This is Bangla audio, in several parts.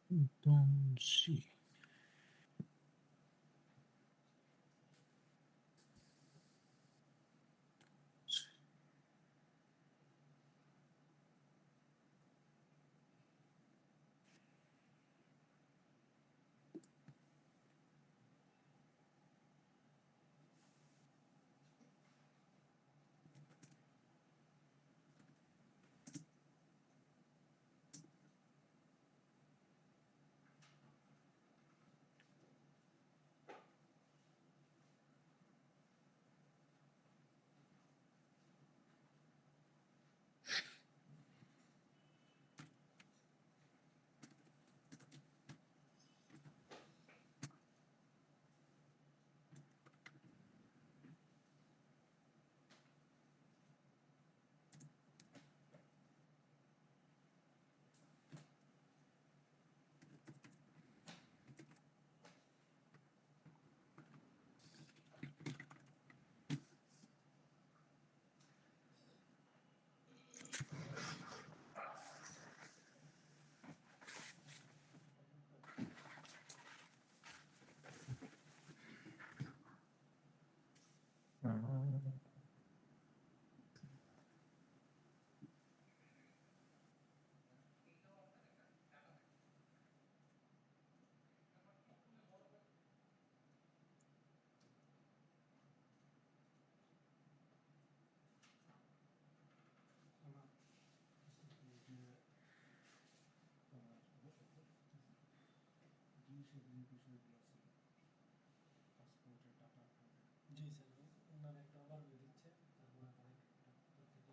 Don't see. জি স্যার, ওনার একটা ওভারভিউ দিচ্ছে, তারপর আবার একটা প্রত্যেকটা ইয়ে ডেভেলপমেন্টাল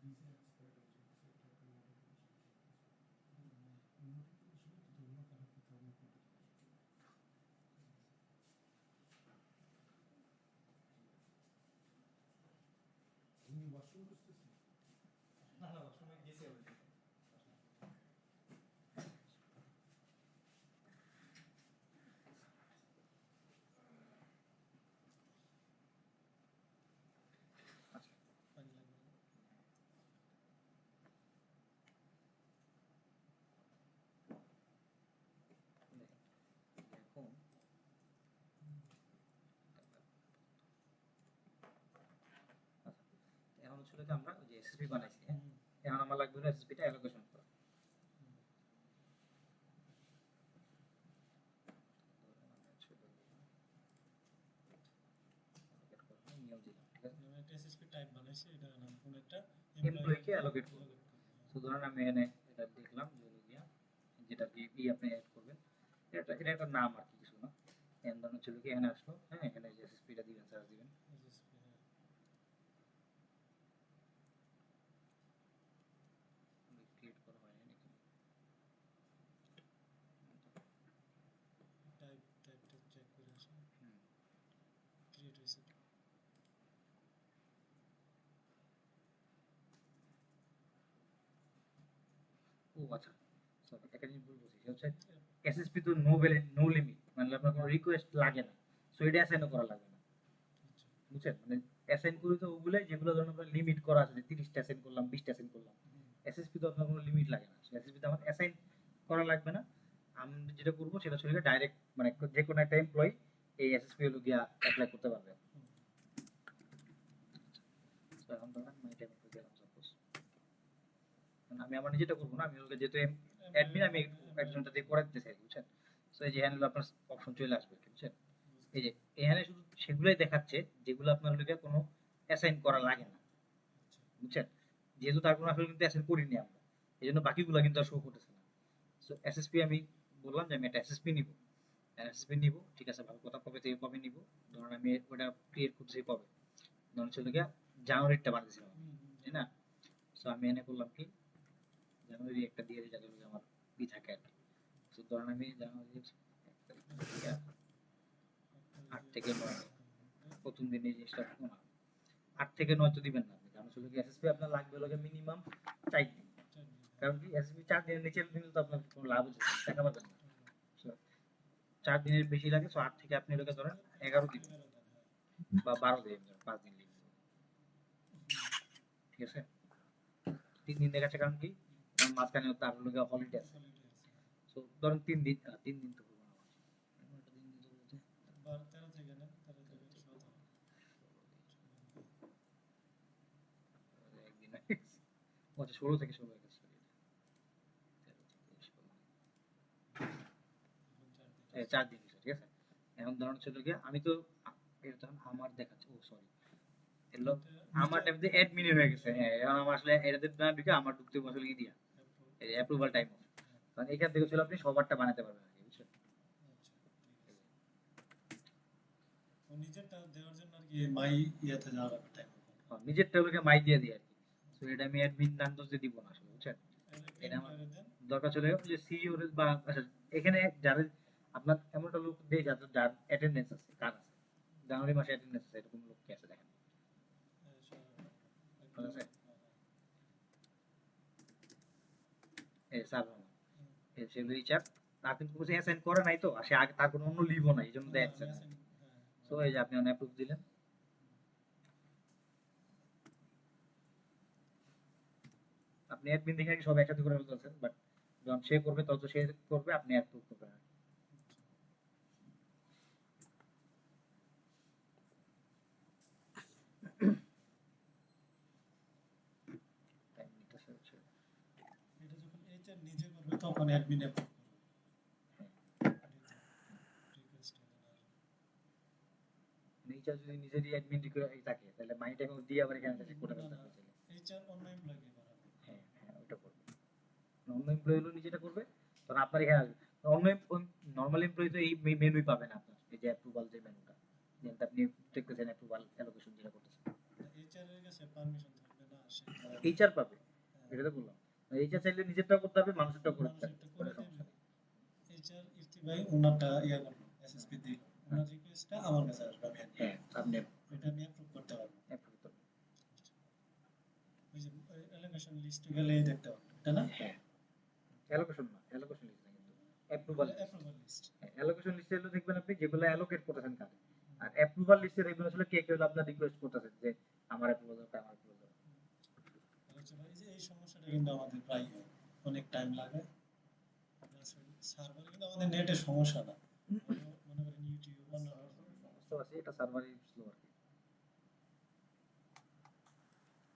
জি জি না না ওয়াশরুমে গেছি অলরেডি। পানি লাগবে না। এখন এখন হচ্ছে যে আমরা ওই যে এসএসপি বানাইছি, হ্যাঁ? এখন আমার লাগবে হলো এসএসপিটা অ্যালোকেশন করা। ধরেন আমি হচ্ছে allocate করবো, নিয়েও দিলাম, ঠিক আছে? একটা এসএসপি টাইপ বানাইছে, এটা নাম কোন একটা এমপ্লয়িকে অ্যালোকেট করবো। allocate করবে। সো ধরেন আমি এখানে এটা দেখলাম যে হলো গিয়া যেটা কি আপনি অ্যাড করবেন, এটা একটা নাম আর কি, কিছু না। এন ধরনের হচ্ছে কি এখানে আসলো, হ্যাঁ, এখানে যে এসএসপিটা দিবেন, সার্চ দিবেন। এসএসপি হ্যাঁ, ক্রিয়েট করা হয় নাকি? টাইপটা চেক করে আসেন, হুম। ক্রিয়েট হয়েছে। ও আচ্ছা, সরি, একটা জিনিস ভুল বলছি, সেটা হচ্ছে এসএসপি তো নো ভ্যালিড, নো লিমিট, মানে আপনার কোনো রিকোয়েস্ট লাগে না, সো এটা অ্যাসাইনও করা লাগবে না। আচ্ছা বুঝছেন? মানে অ্যাসাইন করি তো ওগুলাই যেগুলো ধরুন আপনার লিমিট করা আছে, যে 30টা অ্যাসাইন করলাম, 20টা অ্যাসাইন করলাম। এসএসপি তো আপনার কোনো লিমিট লাগে না, এসএসপি তো আমার অ্যাসাইন করা লাগবে না। আমি যেটা করবো সেটা হচ্ছে ডাইরেক্ট, মানে যে কোনো একটা এমপ্লয়ি এই এসএসপি হলো গিয়া অ্যাপ্লাই করতে পারবে। তো এখন ধরেন মাই টাইম গেলাম সাপোজ, আমি আমার নিজেটা করবো না, আমি হলো যেহেতু অ্যাডমিন, আমি একজনটা দিয়ে করে দিতে চাই, বুঝছেন? সো এই যে এখানে হলো আপনার অপশন চলে আসবে, বুঝছেন? এই যে এখানে শুধু সেগুলোই দেখাচ্ছে যেগুলো আপনার হলো গিয়া কোনো অ্যাসাইন করা লাগে না, বুঝছেন? যেহেতু তার কোনো আসলে কিন্তু অ্যাসাইন করিনি আমরা, এই জন্য বাকিগুলো কিন্তু আর শো করতেছে না। সো এসএসপি আমি বললাম যে আমি একটা এসএসপি নিব, এসএসপি নিব, ঠিক আছে, ভালো কথা, কবে থেকে কবে নিব, ধরুন আমি ওটা ক্রিয়েট করতেছি কবে, ধরুন ছিল গিয়া জানুয়ারিটা বানাইছিলাম আমি, তাই না? সো আমি এনে করলাম কি জানুয়ারি একটা দিয়ে দিই যাতে করে আমার ই থাকে আর কি। সো ধরুন আমি জানুয়ারি 1 তারিখ থেকে 8 থেকে 9 প্রথম দিন এই জিনিসটা না, 8 থেকে 9 তো দিবেন না আপনি, কারণ আসলে কি এসএসপি আপনার লাগবে হলো মিনিমাম 4 দিন। কারণ কি এসএসপি 4 দিনের নিচে দিলে তো আপনার কোনো লাভ হচ্ছে না, টাকা পাবেন না। So, 4 দিনের বেশি লাগে, সো 8 থেকে আপনি লোকে ধরেন 11 দিন বা 12 দিন, 5 দিন লিখবেন, ঠিক আছে? 3 দিন দেখাচ্ছে কারণ কি, কারণ মাঝখানে তার লোকে হলিডে আছে। সো ধরেন 3 দিন, 3 দিন তো হলো না আমার, একটা দিন দিতে বলতে 13 থেকে না, 13 থেকে 17 একদিন আচ্ছা 16 থেকে 16 হয়ে গেছে, sorry, 4 দিন, ঠিক আছে। এখন ধরুন ছিল গিয়ে আমি তো এটা তখন আমার দেখাচ্ছে, ও সরি, এলো আমার টাইমতে অ্যাডমিন হয়ে গেছে, হ্যাঁ, এখন আমার আসলে এটাতে না ঢুকে আমার ঢুকতে আসলে কি দিয়া এই অ্যাপ্রুভাল টাইম অফ, কারণ এখান থেকে ছিল আপনি সবারটা বানাতে পারবেন আর কি, বুঝছেন? ও নিজেরটা দেওয়ার জন্য আর কি মাই ইয়াতে যাওয়া লাগবে টাইম। নিজেরটা লোকে মাই দিয়ে দিই আর কি। তো এটা আমি অ্যাডমিন নাম তো দিব না আসলে, বুঝছেন? এটা আমার দরকার ছিল যে সিইও বা আচ্ছা, এখানে যাদের আপনার এমন একটা লোক দিয়ে যাদের যার অ্যাটেন্ডেন্স আছে, কার আছে জানুয়ারি মাসে অ্যাটেন্ডেন্স আছে, এরকম লোক কি আছে দেখেন, ঠিক আছে? এই স্যার এই সে রিচার তার কিন্তু কিছু অ্যাসাইন করে নাই, তো আর সে আগে তার কোনো অন্য লিভও নাই, এই জন্য দেখছেন। তো এই যে আপনি অন অ্যাপ্রুভ দিলেন, আপনি অ্যাডমিন দেখে সব একসাথে করে ফেলতেছেন, বাট যখন সে করবে তত সে করবে, আপনি অ্যাপ্রুভ করবেন আর কি। টাইম নিতেছে হচ্ছে, এটা যখন এইচআর নিজে করবে তখন অ্যাডমিন অ্যাপ্রুভ করবে। রিকোয়েস্ট নিচে যদি নিজেরই অ্যাডমিন থাকে তাহলে মাইন্ড অ্যাকাউন্ট দিয়ে আবার এখানে থেকে করে ফেলতে হবে চাইলে। এইচআর অন্য এমপ্লয়িকে করাবে। হ্যাঁ হ্যাঁ, ওটা করবে, অন্য এমপ্লয়ি হলো নিজেটা করবে, তখন আপনার এখানে আসবে। অন্য নরমাল এমপ্লয়ি তো এই মেনুই পাবে না আপনার, এই যে অ্যাপ্রুভাল যে মেনুটা, যেটা আপনি দেখতেছেন অ্যাপ্রুভাল অ্যালোকেশন যেটা করতেছেন, এইচআর এর কাছে পারমিশন থাকবে না, সে এইচআর পাবে, এটা তো বললাম। এইচআর চাইলে নিজেরটাও করতে হবে, মানুষেরটাও করতে হবে, মানুষেরটা কোনো করে সমস্যা দেবে। নেই। এইচআর ইর্তি ভাই ওনারটা ইয়া করলো, এসএসপি দিল, ওনার রিকোয়েস্টটা আমার কাছে আসবে, আমি হ্যাঁ, আপনি এটা আমি অ্যাপ্রুভ করতে পারবো। অ্যাপ্রুভ করবেন। ওই যে অ্যালোকেশন লিস্টে গেলেই দেখতে পারবো, এটা না? হ্যাঁ, অ্যালোকেশন না, অ্যালোকেশন লিস্ট না কিন্তু approval list. Approval list. Allocation লিস্টে হলো দেখবেন আপনি যেগুলো অ্যালোকেট করতেছেন কাজে, আর অ্যাপ্রুভাল লিস্টে দেখবেন আসলে কে কে হলো আপনার রিকোয়েস্ট করতেছেন যে আমার অ্যাপ্রুভাল দরকার, আমার অ্যাপ্রুভাল দরকার। হচ্ছে ভাই যে এই সমস্যাটা কিন্তু আমাদের প্রায় হয়, অনেক টাইম লাগে। সার্ভারে কিন্তু আমাদের নেটের সমস্যা না, মনে করেন ইউটিউব অন্যান্য বুঝতে পারছি, এটা সার্ভারই স্লো আর কি।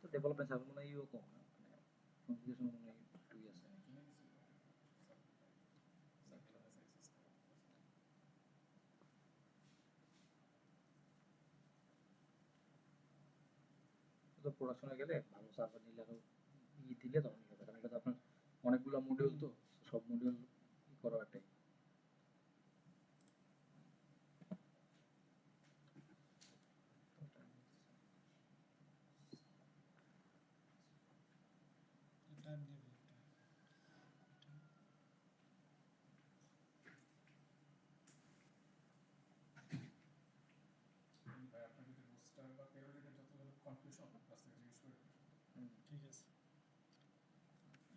তো ডেভেলপমেন্ট সার্ভার মনে হয় ইও কম না, মানে কনফিগারেশন মনে হয় একটুই আছে। তো প্রোডাকশনে গেলে ভালো সার্ভার নিলে আরো দিলে তখন হবে, কারণ এটা তো আপনার অনেকগুলো মডিউল, তো সব মডিউল করা একটাই। টাইম নেবে। ঠিক আছে,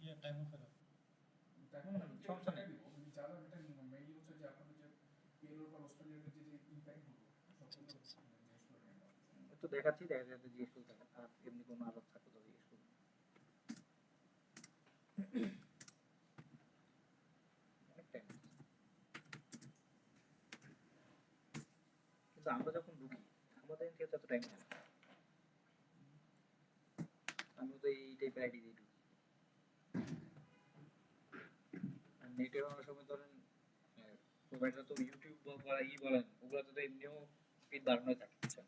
ইয়া টাইম অফ এর সমস্যা নেই, একটু দেখাচ্ছি, দেখা যাচ্ছে জিজ্ঞেস করতে থাকেন, আর এমনি কোনো আলাপ থাকলে তো জিজ্ঞেস করুন। অনেক টাইম, কিন্তু আমরা যখন ঢুকি আমাদের ক্ষেত্রে এত টাইম লাগে না। আমি তো এই টাইপের আইডি দিয়ে ঢুকি, আর নেটে অনেক সময় ধরেন প্রোভাইডার তো ইউটিউব বা বলেন, ওগুলো তো এমনিও স্পিড বাড়ানোই থাকে, বুঝছেন?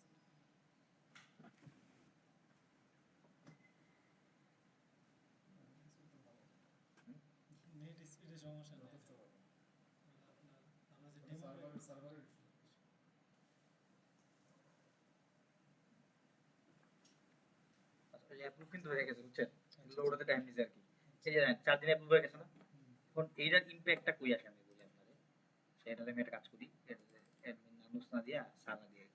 নেট স্পিডের সমস্যা নেই। আপনার আমরা যে ডেমো আচ্ছা, অ্যাপ্রুভ কিন্তু হয়ে গেছে বুঝছেন, লোডতে টাইম দিছে আর কি। এই যে 4 দিন অ্যাপ্রুভ হয়ে গেছে না, এখন এইটার ইমপ্যাক্টটা কই আসে আমি বলি আপনাদের। সেটাতে আমি একটা কাজ করি, এটাতে অ্যাডমিন নাম না দিয়া সারা দিয়ে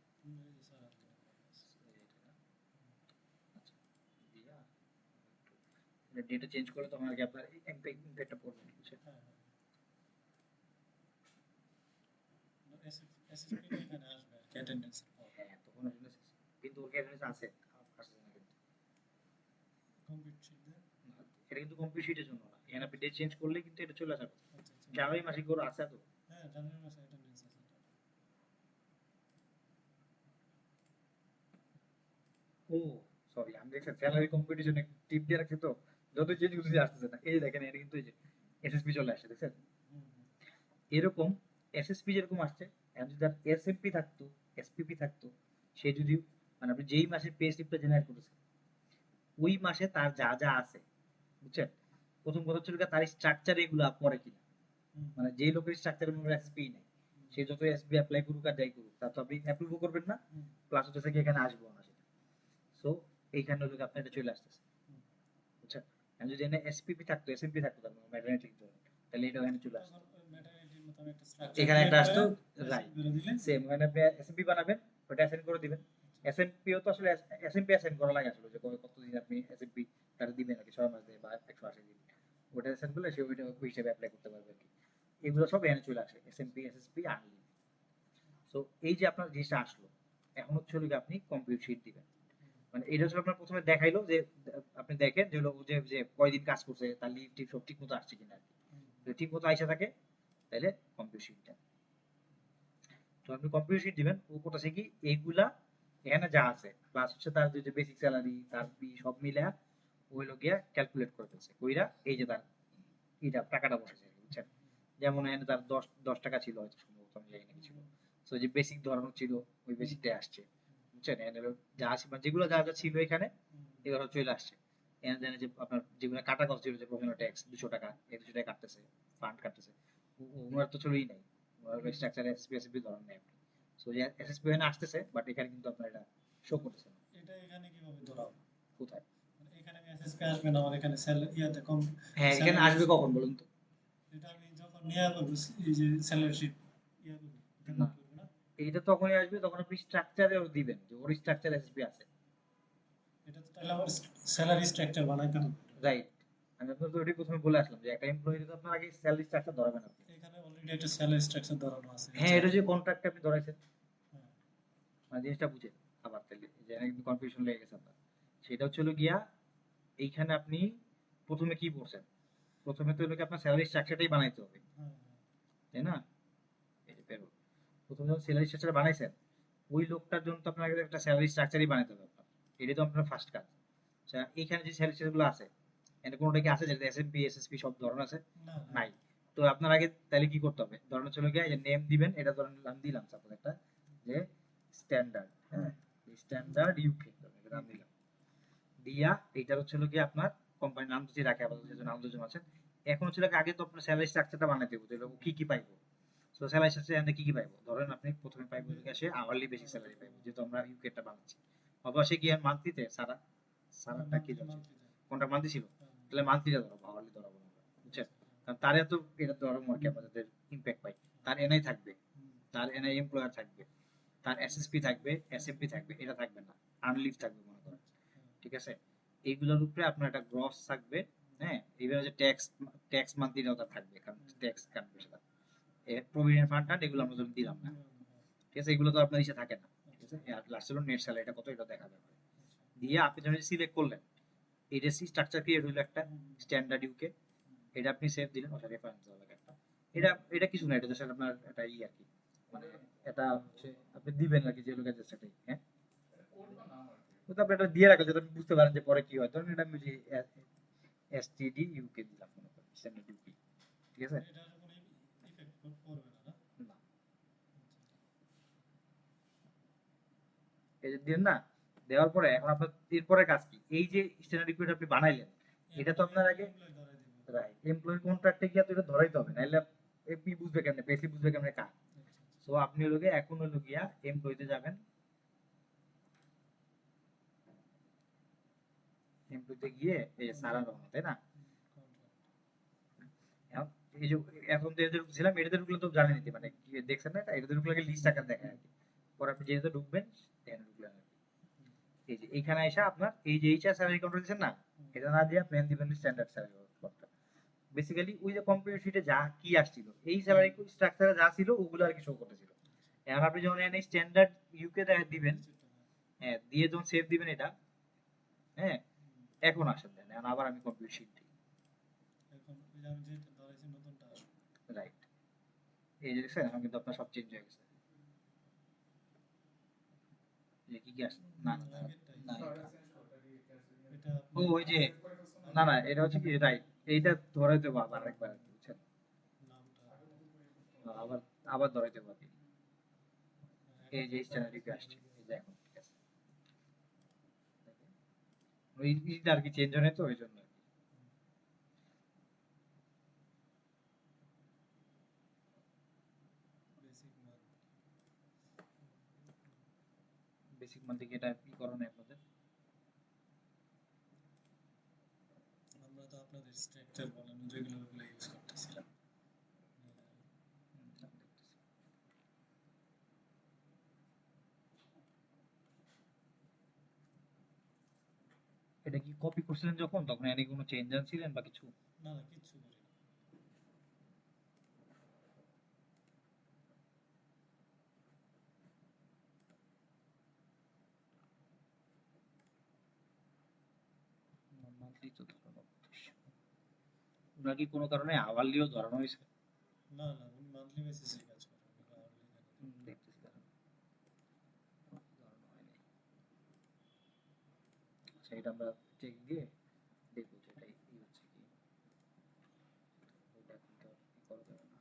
আচ্ছা দিয়া ডেটা চেঞ্জ করলে তখন আর কি আপনার ইমপ্যাক্টটা পড়বে না, বুঝছেন। হ্যাঁ তখন আসলে কিন্তু ওর অ্যাটেন্ডেন্স আছে, আসছে না কিন্তু। এটা কিন্তু কমপ্লিট শিটের জন্য না, এখানে আপনি ডেট চেঞ্জ করলে কিন্তু এটা চলে যাবে। জানুয়ারি মাসে কি ওর আছে তো? ও সরি, আমি দেখছি স্যালারি কম্পিটিশনে টিপ দিয়ে রাখছি তো, যত চেঞ্জ করতেছি আসতেছে না। এই যে দেখেন এটা কিন্তু এই যে এসএসপি চলে আসছে, দেখছেন এরকম। এসএসপি যেরকম আসছে, এখন যদি এসএমপি থাকতো, এসপিপি থাকতো, সে যদি মানে আপনি যেই মাসে পে স্লিপটা জেনারেট করেছেন ওই মাসে তার যা যা আছে, বুঝছেন। প্রথম কথা হচ্ছে তার স্ট্রাকচার এগুলা পড়ে কিনা, মানে যেই লোকের স্ট্রাকচারের মধ্যে এসপি নাই, সে যত এসপি অ্যাপ্লাই করুক আর যাই করুক তার তো আপনি অ্যাপ্রুভও করবেন না, প্লাস হচ্ছে কি এখানে আসবো না সেটা। সো এইখানে লোক আপনার এটা চলে আসতেছে, বুঝছেন। আমি যদি এখানে এসপিপি থাকতো, এসএমপি থাকতো, তার মানে ম্যাটারনিটি তাহলে এটা এখানে চলে আসতো, এখানে একটা আসতো। রাইট, সেম মানে আপনি এসএমপি বানাবেন, ওটা অ্যাসাইন করে দিবেন। এসএমপিও তো আসলে এসএমপি অ্যাসাইন করা লাগে আসলে, যে কতদিন আপনি এসএমপি তার দিবেন আর কি, 6 মাস দিয়ে বা 180 দিন, ওটা অ্যাসাইন করলে সে ওইটা ওই হিসেবে অ্যাপ্লাই করতে পারবে আর কি। এগুলো সব এখানে চলে আসে, এসএমপি এসএসপি আনলি। সো এই যে আপনার জিনিসটা আসলো, এখন হচ্ছে হলো আপনি কমপ্লিট শিট দিবেন। মানে এটা হচ্ছে আপনার প্রথমে দেখাইলো যে আপনি দেখেন যে হলো যে যে কয়দিন কাজ করছে, তার লিভ টিভ সব ঠিক মতো আসছে কিনা আর কি। যদি ঠিক মতো আইসা থাকে তাহলে কমপ্লিট শিটটা, তো আপনি কম্পিউটার শিট দিবেন। ও করতেছে কি এইগুলা এখানে যা আছে প্লাস হচ্ছে তার যে বেসিক স্যালারি তার ফি সব মিলে ওই লোকিয়া ক্যালকুলেট করে ফেলছে কইরা, এই যে তার এটা টাকাটা বসেছে, বুঝছেন। যেমন এখানে তার 10 টাকা ছিল হয়তো, সম্ভবত আমি জানি না কি ছিল। তো যে বেসিক ধরানো ছিল ওই বেসিকটাই আসছে, বুঝছেন। এখানে যা আছে মানে যেগুলো যা যা ছিল এখানে এগুলো চলে আসছে। এখানে জানেন যে আপনার যেগুলো কাটা কথা ছিল, যে প্রফেশনাল ট্যাক্স 200 টাকা, এই 200 টাকা কাটতেছে, ফান্ড কাটতেছে, ওনার তো চলেই নাই, ওনার স্ট্রাকচার এসপি এসপি ধরেন নাই আপনি। সো যে এসএসপি এখানে আসতেছে, বাট এখানে কিন্তু আপনার এটা শো করতেছে না। কোথায়? হ্যাঁ এখানে আসবে কখন বলুন তো? না, এইটা তখনই আসবে তখন আপনি স্ট্রাকচারে দিবেন যে ওর স্ট্রাকচার এসপি আছে। রাইট, আমি আপনাকে ওইটাই প্রথমে বলে আসলাম যে একটা এমপ্লয়ি তো আপনার আগে স্যালারি স্ট্রাকচার ধরাবেন আপনি। হ্যাঁ এটা যে কন্ট্রাক্ট আপনি ধরাইছেন, মানে জিনিসটা বুঝেন। আবার তাহলে যে একটু কনফিউশন লেগে গেছে আপনার, সেটা হচ্ছে হলো গিয়া এইখানে আপনি প্রথমে কি করছেন, প্রথমে তো এটাকে আপনার স্যালারি স্ট্রাকচারটাই বানাইতে হবে, তাই না? এই যে পেরোল, প্রথমে যখন স্যালারি স্ট্রাকচার বানাইছেন ওই লোকটার জন্য তো আপনাকে একটা স্যালারি স্ট্রাকচারই বানাইতে হবে আপনার, এটাই তো আপনার ফার্স্ট কাজ। আচ্ছা এইখানে যে স্যালারি স্ট্রাকচার গুলো আছে এখানে কোনোটা কি আছে যেটা এসএমপি এসএসপি সব ধরন আছে? নাই। তো আপনার আগে তাহলে কি করতে হবে, ধরেন চলে গিয়ে যে নেম দিবেন, এটা ধরেন নাম দিলাম সাপোজ একটা যে স্ট্যান্ডার্ড, হ্যাঁ স্ট্যান্ডার্ড ইউকে নাম দিলাম, দিয়া এইটা হচ্ছে হলো কি আপনার কোম্পানির নাম যদি রাখে আপাতত যেহেতু নাম দুজন আছেন। এখন হচ্ছে আগে তো আপনার স্যালারি স্ট্রাকচারটা বানাইতে হবে, যে কি কি পাইবো। তো স্যালারি স্ট্রাকচার কি কি পাইবো, ধরেন আপনি প্রথমে পাইবো সে আওয়ারলি বেসিক স্যালারি পাইবো, যেহেতু আমরা ইউকেটা বানাচ্ছি। অথবা সে কি মান্থলিতে সারা সারাটা কি ধরছে, কোনটা মান্থলি ছিল, তাহলে মান্থলিটা ধরো, আওয়ারলি ধরবো না আমরা, বুঝছেন। কারণ তার এত এটা ধরো আর কি আমাদের ইম্প্যাক্ট পাই। তার এনআই থাকবে, তার এনআই এমপ্লয়ার থাকবে, তার এসএসপি থাকবে, এসএমপি থাকবে, এটা থাকবে না, আনলিভ থাকবে মনে করেন, ঠিক আছে। এইগুলোর উপরে আপনার একটা গ্রস থাকবে। হ্যাঁ এইবার যে ট্যাক্স ট্যাক্স মান্থলিটাও তার থাকবে, কারণ ট্যাক্স কাটবে সেটা। প্রভিডেন্ট ফান্ড টান্ড এগুলো আমরা যদি দিলাম না, ঠিক আছে, এগুলো তো আপনার ইসে থাকে না, ঠিক আছে। আর লাস্ট হলো নেট স্যালারিটা কত এটা দেখা যাবে, দিয়ে আপনি যখন সিলেক্ট করলেন এডিসি স্ট্রাকচার ক্রিয়েট হলো একটা স্ট্যান্ডার্ড ইউকে, এটা আপনি সেভ দিলেন, ওটা রেফারেন্স দেওয়া লাগে একটা। এটা এটা কিছু না, এটা জাস্ট আপনার একটা আর কি, মানে এটা হচ্ছে আপনি দিবেন আর কি, যে লোকের জাস্ট এটাই। হ্যাঁ তো আপনি এটা দিয়ে রাখলে যাতে আপনি বুঝতে পারেন যে পরে কি হয়। ধরুন এটা আমি যে এসটিডি ইউকে দিলাম মনে করেন, স্ট্যান্ডার্ড ইউকে, ঠিক আছে। না এই যে দিন না, দেওয়ার পরে এখন আপনার এরপরে কাজ কি, এই যে স্ট্যান্ডার্ড ইকুইটি আপনি বানাইলেন এটা তো আপনার আগে রাইট এমপ্লয়ি কন্ট্রাক্টে গিয়ে তো এটা ধরাইতে হবে, নাইলে এপি বুঝবে কেমনে, পেসি বুঝবে কেমনে কাজ। সো আপনি হলো গিয়ে এখন হলো গিয়া এমপ্লয়িতে যাবেন, এমপ্লয়িতে গিয়ে এই যে সারা রহমান, তাই না? এখন এই যে এখন যে এদের ঢুকছিলাম এটাতে ঢুকলে তো জানেনই, মানে কি দেখছেন না, এটাতে ঢুকলে লিস্ট আকার দেখায় আর কি। পরে আপনি যেহেতু ঢুকবেন এখানে ঢুকলেন আর কি। এই যে এইখানে এসে আপনার এই যে এইচআর স্যালারি কাউন্টার দিচ্ছেন না, এটা না দিয়ে প্ল্যান দিবেন স্ট্যান্ডার্ড স্যালারি কাউন্টার। বেসিক্যালি ওই যে কম্পিউটার শিটে যা কি আসছিল এই স্যালারি স্ট্রাকচারে যা ছিল ওগুলো আর কি শো করতেছিল। এখন আপনি যখন এখানে স্ট্যান্ডার্ড ইউকে দিবেন, হ্যাঁ দিয়ে যখন সেভ দিবেন এটা, হ্যাঁ এখন আসেন দেন, এখন আবার আমি কম্পিউটার শিট দিই, এখন ওই যে আমি যেটা ধরেছি নতুনটা আসবে। রাইট। এই যে দেখছেন এখন কিন্তু আপনার সব চেঞ্জ হয়ে গেছে। এই যে কি কি আসছে, না না না, আগেরটাই না এটা ও আপনি ওই যে না না এটা হচ্ছে কি রাইট, এইটা ধরাই দেবো আবার একবার আর কি, বুঝছেন? নামটা আবার আবার ধরাই দেবো আর কি। এই যে স্ট্যান্ডার্ড ইউকে আসছে, এই যে এখন ঠিক আছে। ওই ইটা আর কি চেঞ্জ হয় তো ওই জন্য আর কি। বেসিক মান। বেসিক মান থেকে এটা কি করণে আপনাদের? আমরা তো আপনাদের স্ট্রাকচার বানানো যেগুলো ওগুলো ইউজ করতেছিলাম। এটা কি কপি করছিলেন যখন, তখন এনে কোনো চেঞ্জ আনছিলেন বা কিছু? না না কিচ্ছু করি না। মান্থলি তো ধরানো, ওনার কি কোনো কারণে আওয়ারলিও ধরানো হয়েছে? না না উনি মান্থলি বেসিসে কাজ করে, উনি hourly কেন দেবেন? দেখতেছি দাঁড়ান। ধরানো হয়নি। আচ্ছা এটা আমরা চেক দিয়ে দেখবো যে এটাই কি হচ্ছে কি, ওটা কিন্তু আর কি করা যাবে না।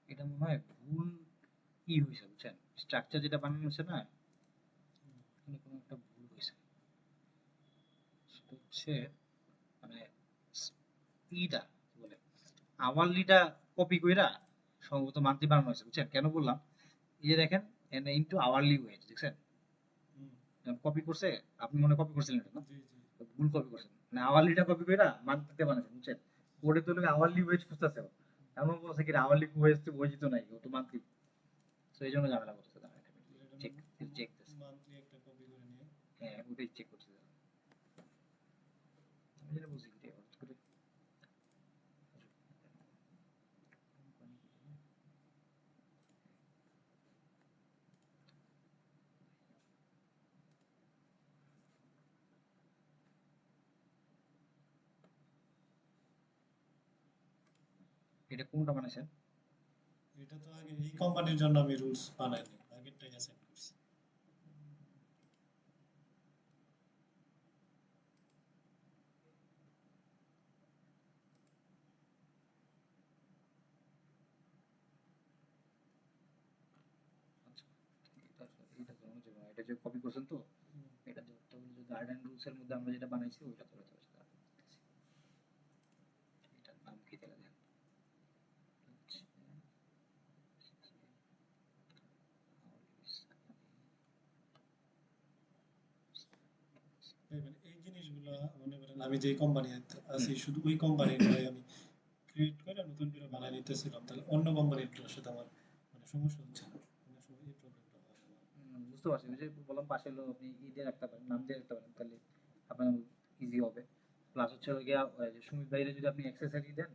এটা মনে হয় ভুল ই হয়েছে, বুঝছেন? স্ট্রাকচার যেটা বানানো হয়েছে না, এখানে কোনো একটা ভুল হয়েছে। সেটা হচ্ছে মানে ইটা কি বলে, আওয়ারলিটা কপি কইরা সম্ভবত মান্থলি বানানো হয়েছে, বুঝছেন? কেন বললাম, এই যে দেখেন এন ইনটু আওয়ারলি ওয়েজ, দেখছেন? হুম, কপি করছে, আপনি মনে কপি করছিলেন এটা না? জি জি। তো ভুল কপি করছেন, মানে আওয়ারলিটা কপি কইরা মান্থলিতে বানাইছেন, বুঝছেন? ওটা তো লোকে আওয়ারলি ওয়েজ খুঁজতেছে, এমন বলছে কি আওয়ারলি ওয়েজ তো ওয়েজই তো নাই, ও তো মান্থলি। তো এই জন্য ঝামেলা করতেছে, দাঁড়ান এটা চেক চেক দিতেছি। মান্থলি একটা কপি করে নিয়ে হ্যাঁ ওটাই চেক করতেছি দাঁড়ান। আমি যেটা বুঝি কি হঠাৎ করে এটা কোনটা বানাইছেন? এটা তো আগে এই কোম্পানির জন্য আমি রুলস বানাইনি, আগেরটাই অ্যাসাইন করছি। আচ্ছা এটা ধরুন যে এটা যে কপি করছেন তো, হুম, এটা ধরতে হলে যে গার্ডেন রুলস এর মধ্যে আমরা যেটা বানাইছি ওইটা ধরে ধরে এটার নাম কি তাহলে দেন? মানে এই জিনিসগুলো মনে করেন আমি যে কোম্পানি আছি শুধু ওই কোম্পানির আমি ক্রিয়েট করে নতুন করে বানাই নিতেছিলাম, তাহলে অন্য কোম্পানির সাথে আমার মানে সমস্যা হচ্ছে না, অনেক সময় এই প্রবলেমটা হয় আমার। বুঝতে পারছি, ওই যে বললাম পাশে হলো আপনি ই দিয়ে রাখতে পারেন, নাম দিয়ে রাখতে পারেন, তাহলে আপনার ইজি হবে। প্লাস হচ্ছে হলো গিয়া ওই যে সুমিত ভাইরে যদি আপনি অ্যাক্সেসরি দেন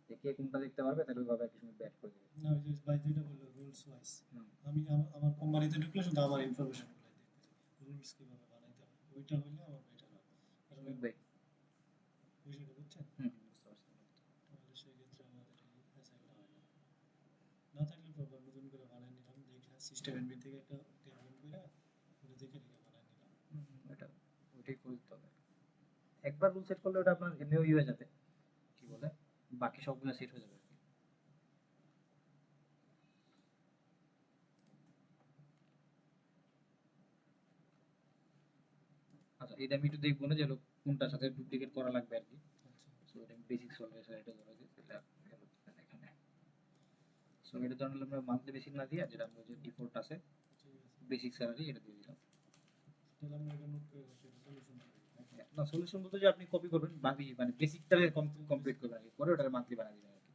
যে কে কোনটা দেখতে পারবে, তাহলে ওইভাবে আর কি সুমিত ভাই add করে দেবে। না ওই যে ভাই যেটা বললো রুলস ওয়াইজ, হুম, আমি আমার কোম্পানিতে ঢুকলে শুধু আমার ইনফরমেশন গুলো দেখবে, রুলস কিভাবে বানাইতে হবে ওইটা হইলে আমার বেটার হবে। কারণ সুমিত ভাই। বিষয়টা বুঝছেন, বুঝতে পারছি। তাহলে সেই ক্ষেত্রে আমাদের এই অ্যাসাইনটা হয় না। না থাকলে প্রবলেম, নতুন করে বানাই নিলাম দেখে সিস্টেমের ভিতর থেকে একটা টেবিল করে ওটা দেখে দেখে বানাই নিলাম। এটা ওইটাই করে দিতে হবে। একবার রুল সেট করলে ওটা আপনার এমনিও ই হয়ে যাবে, বাকি সবগুলো সেট হয়ে যাবে আর কি। আচ্ছা এটা আমি একটু দেখবো না যে হলো কোনটার সাথে ডুপ্লিকেট করা লাগবে আর কি। আচ্ছা সো এটা বেসিক সলভেশন এটা ধরে দিই এটা এখানে। সো এটা ধরুন আমরা মান্থলি বেসিক না দিয়ে যেটা আমরা যে ডিফল্ট আছে ঠিক আছে, বেসিক স্যালারি এটা দিয়ে দিলাম। তাহলে আমরা এটা নোট করে রাখি, এটা সলিউশন করি নাকি? না সলিউশন বলতে যে আপনি কপি করবেন ভাবি মানে বেসিকটা কমপ্লিট করবেন আর কি, পরে ওটা মান্থলি বানিয়ে দিবেন আর কি।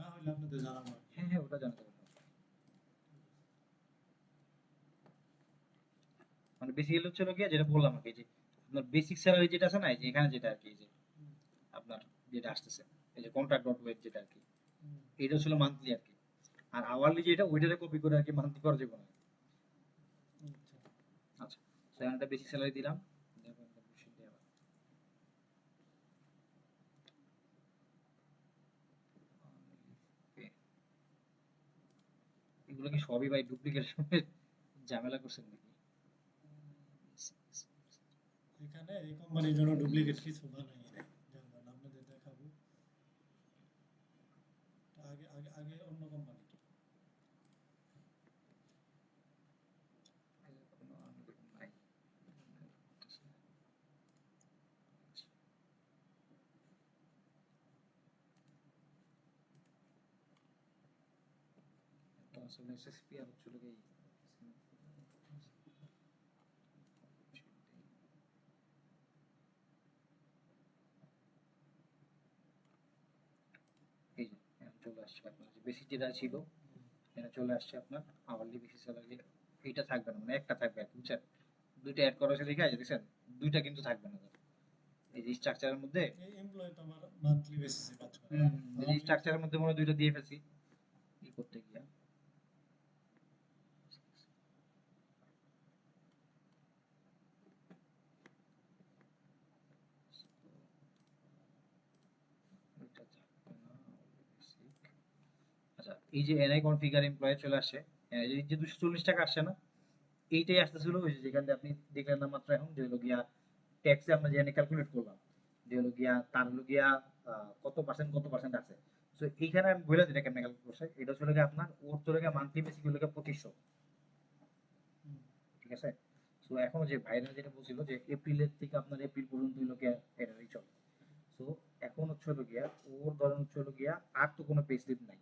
না হলে আপনাদের জানাবো আর কি। হ্যাঁ হ্যাঁ ওটা জানাতে পারবেন। মানে বেসিক্যালি হচ্ছে হলো গিয়ে যেটা বললাম আর কি যে আপনার বেসিক স্যালারি যেটা আছে না এই যে এখানে যেটা আর কি যে হুম, আপনার যেটা আসতেছে এই যে কন্ট্রাক্ট ডট ওয়েট যেটা আর কি হুম, এটা ছিল মান্থলি আর কি। আর আওয়ারলি যেটা ওইটারে কপি করে আর কি মান্থলি করা যাবে না। আচ্ছা। আচ্ছা তো এখানে একটা বেসিক স্যালারি দিলাম। দেখো একটা বসিয়ে দিই আবার। Okay, এগুলো কি সবই ভাই ডুপ্লিকেট ঝামেলা করছেন নাকি? এখানে এই কোম্পানির জন্য ডুপ্লিকেট কিছু বানাই নাই, জানবেন আপনাদের দেখাবো। তা আগে আগে আগে অন্য কোম্পানি। কোনো আনলিমিটেড নাই। তো আসলে এসএসপি আর হচ্ছে লোকে এই যে এখন চলে আসছে আপনার যে বেসিক যেটা ছিল এটা চলে আসছে আপনার আওয়ারলি বেসিস স্যালারি। এইটা থাকবে না মানে একটা থাকবে আর কি, বুঝছেন? দুইটা অ্যাড করা আছে দেখে আছে দেখছেন দুইটা কিন্তু থাকবে না। এই যে স্ট্রাকচারের মধ্যে এই এমপ্লয় তো আমার মান্থলি বেসিসে কাজ করে। এই যে আওয়ারলি স্ট্রাকচারের মধ্যে মনে হয় দুইটা দিয়ে ফেলছি ই করতে গিয়া। ওইটা থাকবে না বেসিক। আচ্ছা এই যে এনআই কনফিগার এমপ্লয় চলে আসে, এই যে 240 টাকা আসছে না এইটাই আসতেছিল ওই যে যেখান থেকে আপনি দেখলেন না মাত্র এখন যে হলো গিয়া ট্যাক্সে আমরা যেখানে ক্যালকুলেট করলাম যে হলো গিয়া তার হলো গিয়া কত পার্সেন্ট আছে। তো এইখানে আমি বলে দিই কেমন ক্যালকুলেট করছে এটা চলে গিয়ে আপনার ওর চলে গিয়ে মান্থলি বেসিক হলো গিয়া 2500। ঠিক আছে। তো এখন যে ভাইরা যেটা বলছিল যে এপ্রিলের থেকে আপনার এপ্রিল পর্যন্ত হলো গিয়া এটারই চলে। তো এখন হচ্ছে হলো গিয়া ওর ধরেন হচ্ছে হলো গিয়া আর তো কোনো পে স্লিপ নাই।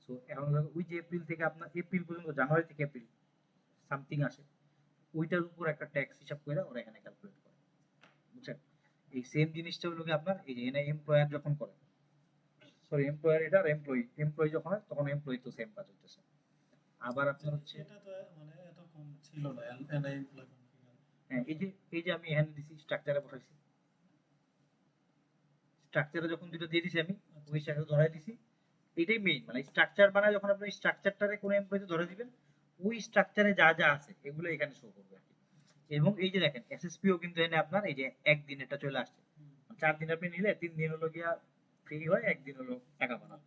সো এখন হলো ওই যে এপ্রিল থেকে আপনার এপ্রিল পর্যন্ত জানুয়ারি থেকে এপ্রিল সামথিং আসে ওইটার উপর একটা ট্যাক্স হিসাব করে ওরা এখানে ক্যালকুলেট করে, বুঝছেন? এই সেম জিনিসটা হলো গিয়ে আপনার এই যে এনআই এমপ্লয়ার যখন করে সরি এমপ্লয়ার এটা আর এমপ্লয়ি যখন হয় তখন এমপ্লয়ি তো সেম কাজ হইতেছে। আবার আপনার হচ্ছে এটা তো মানে এতক্ষণ ছিল না এনআই এমপ্লয় কনফিগার। হ্যাঁ এই যে আমি এখানে দিছি স্ট্রাকচারে বসাইছি স্ট্রাকচারে যখন দুটো দিয়ে দিছি আমি ওই স্ট্রাকচার ধরাই দিছি। এটাই মেইন মানে স্ট্রাকচার বানায় যখন আপনি স্ট্রাকচারটারে কোনো এমপ্লয়িতে ধরে দিবেন ওই স্ট্রাকচারে যা যা আছে এগুলো এখানে শো করবে আর কি। এবং এই যে দেখেন এসএসপিও কিন্তু এনে আপনার এই যে একদিন এটা চলে আসছে 4 দিন আপনি নিলে 3 দিন হলো গিয়া ফ্রি হয়, একদিন হলো টাকা বানান।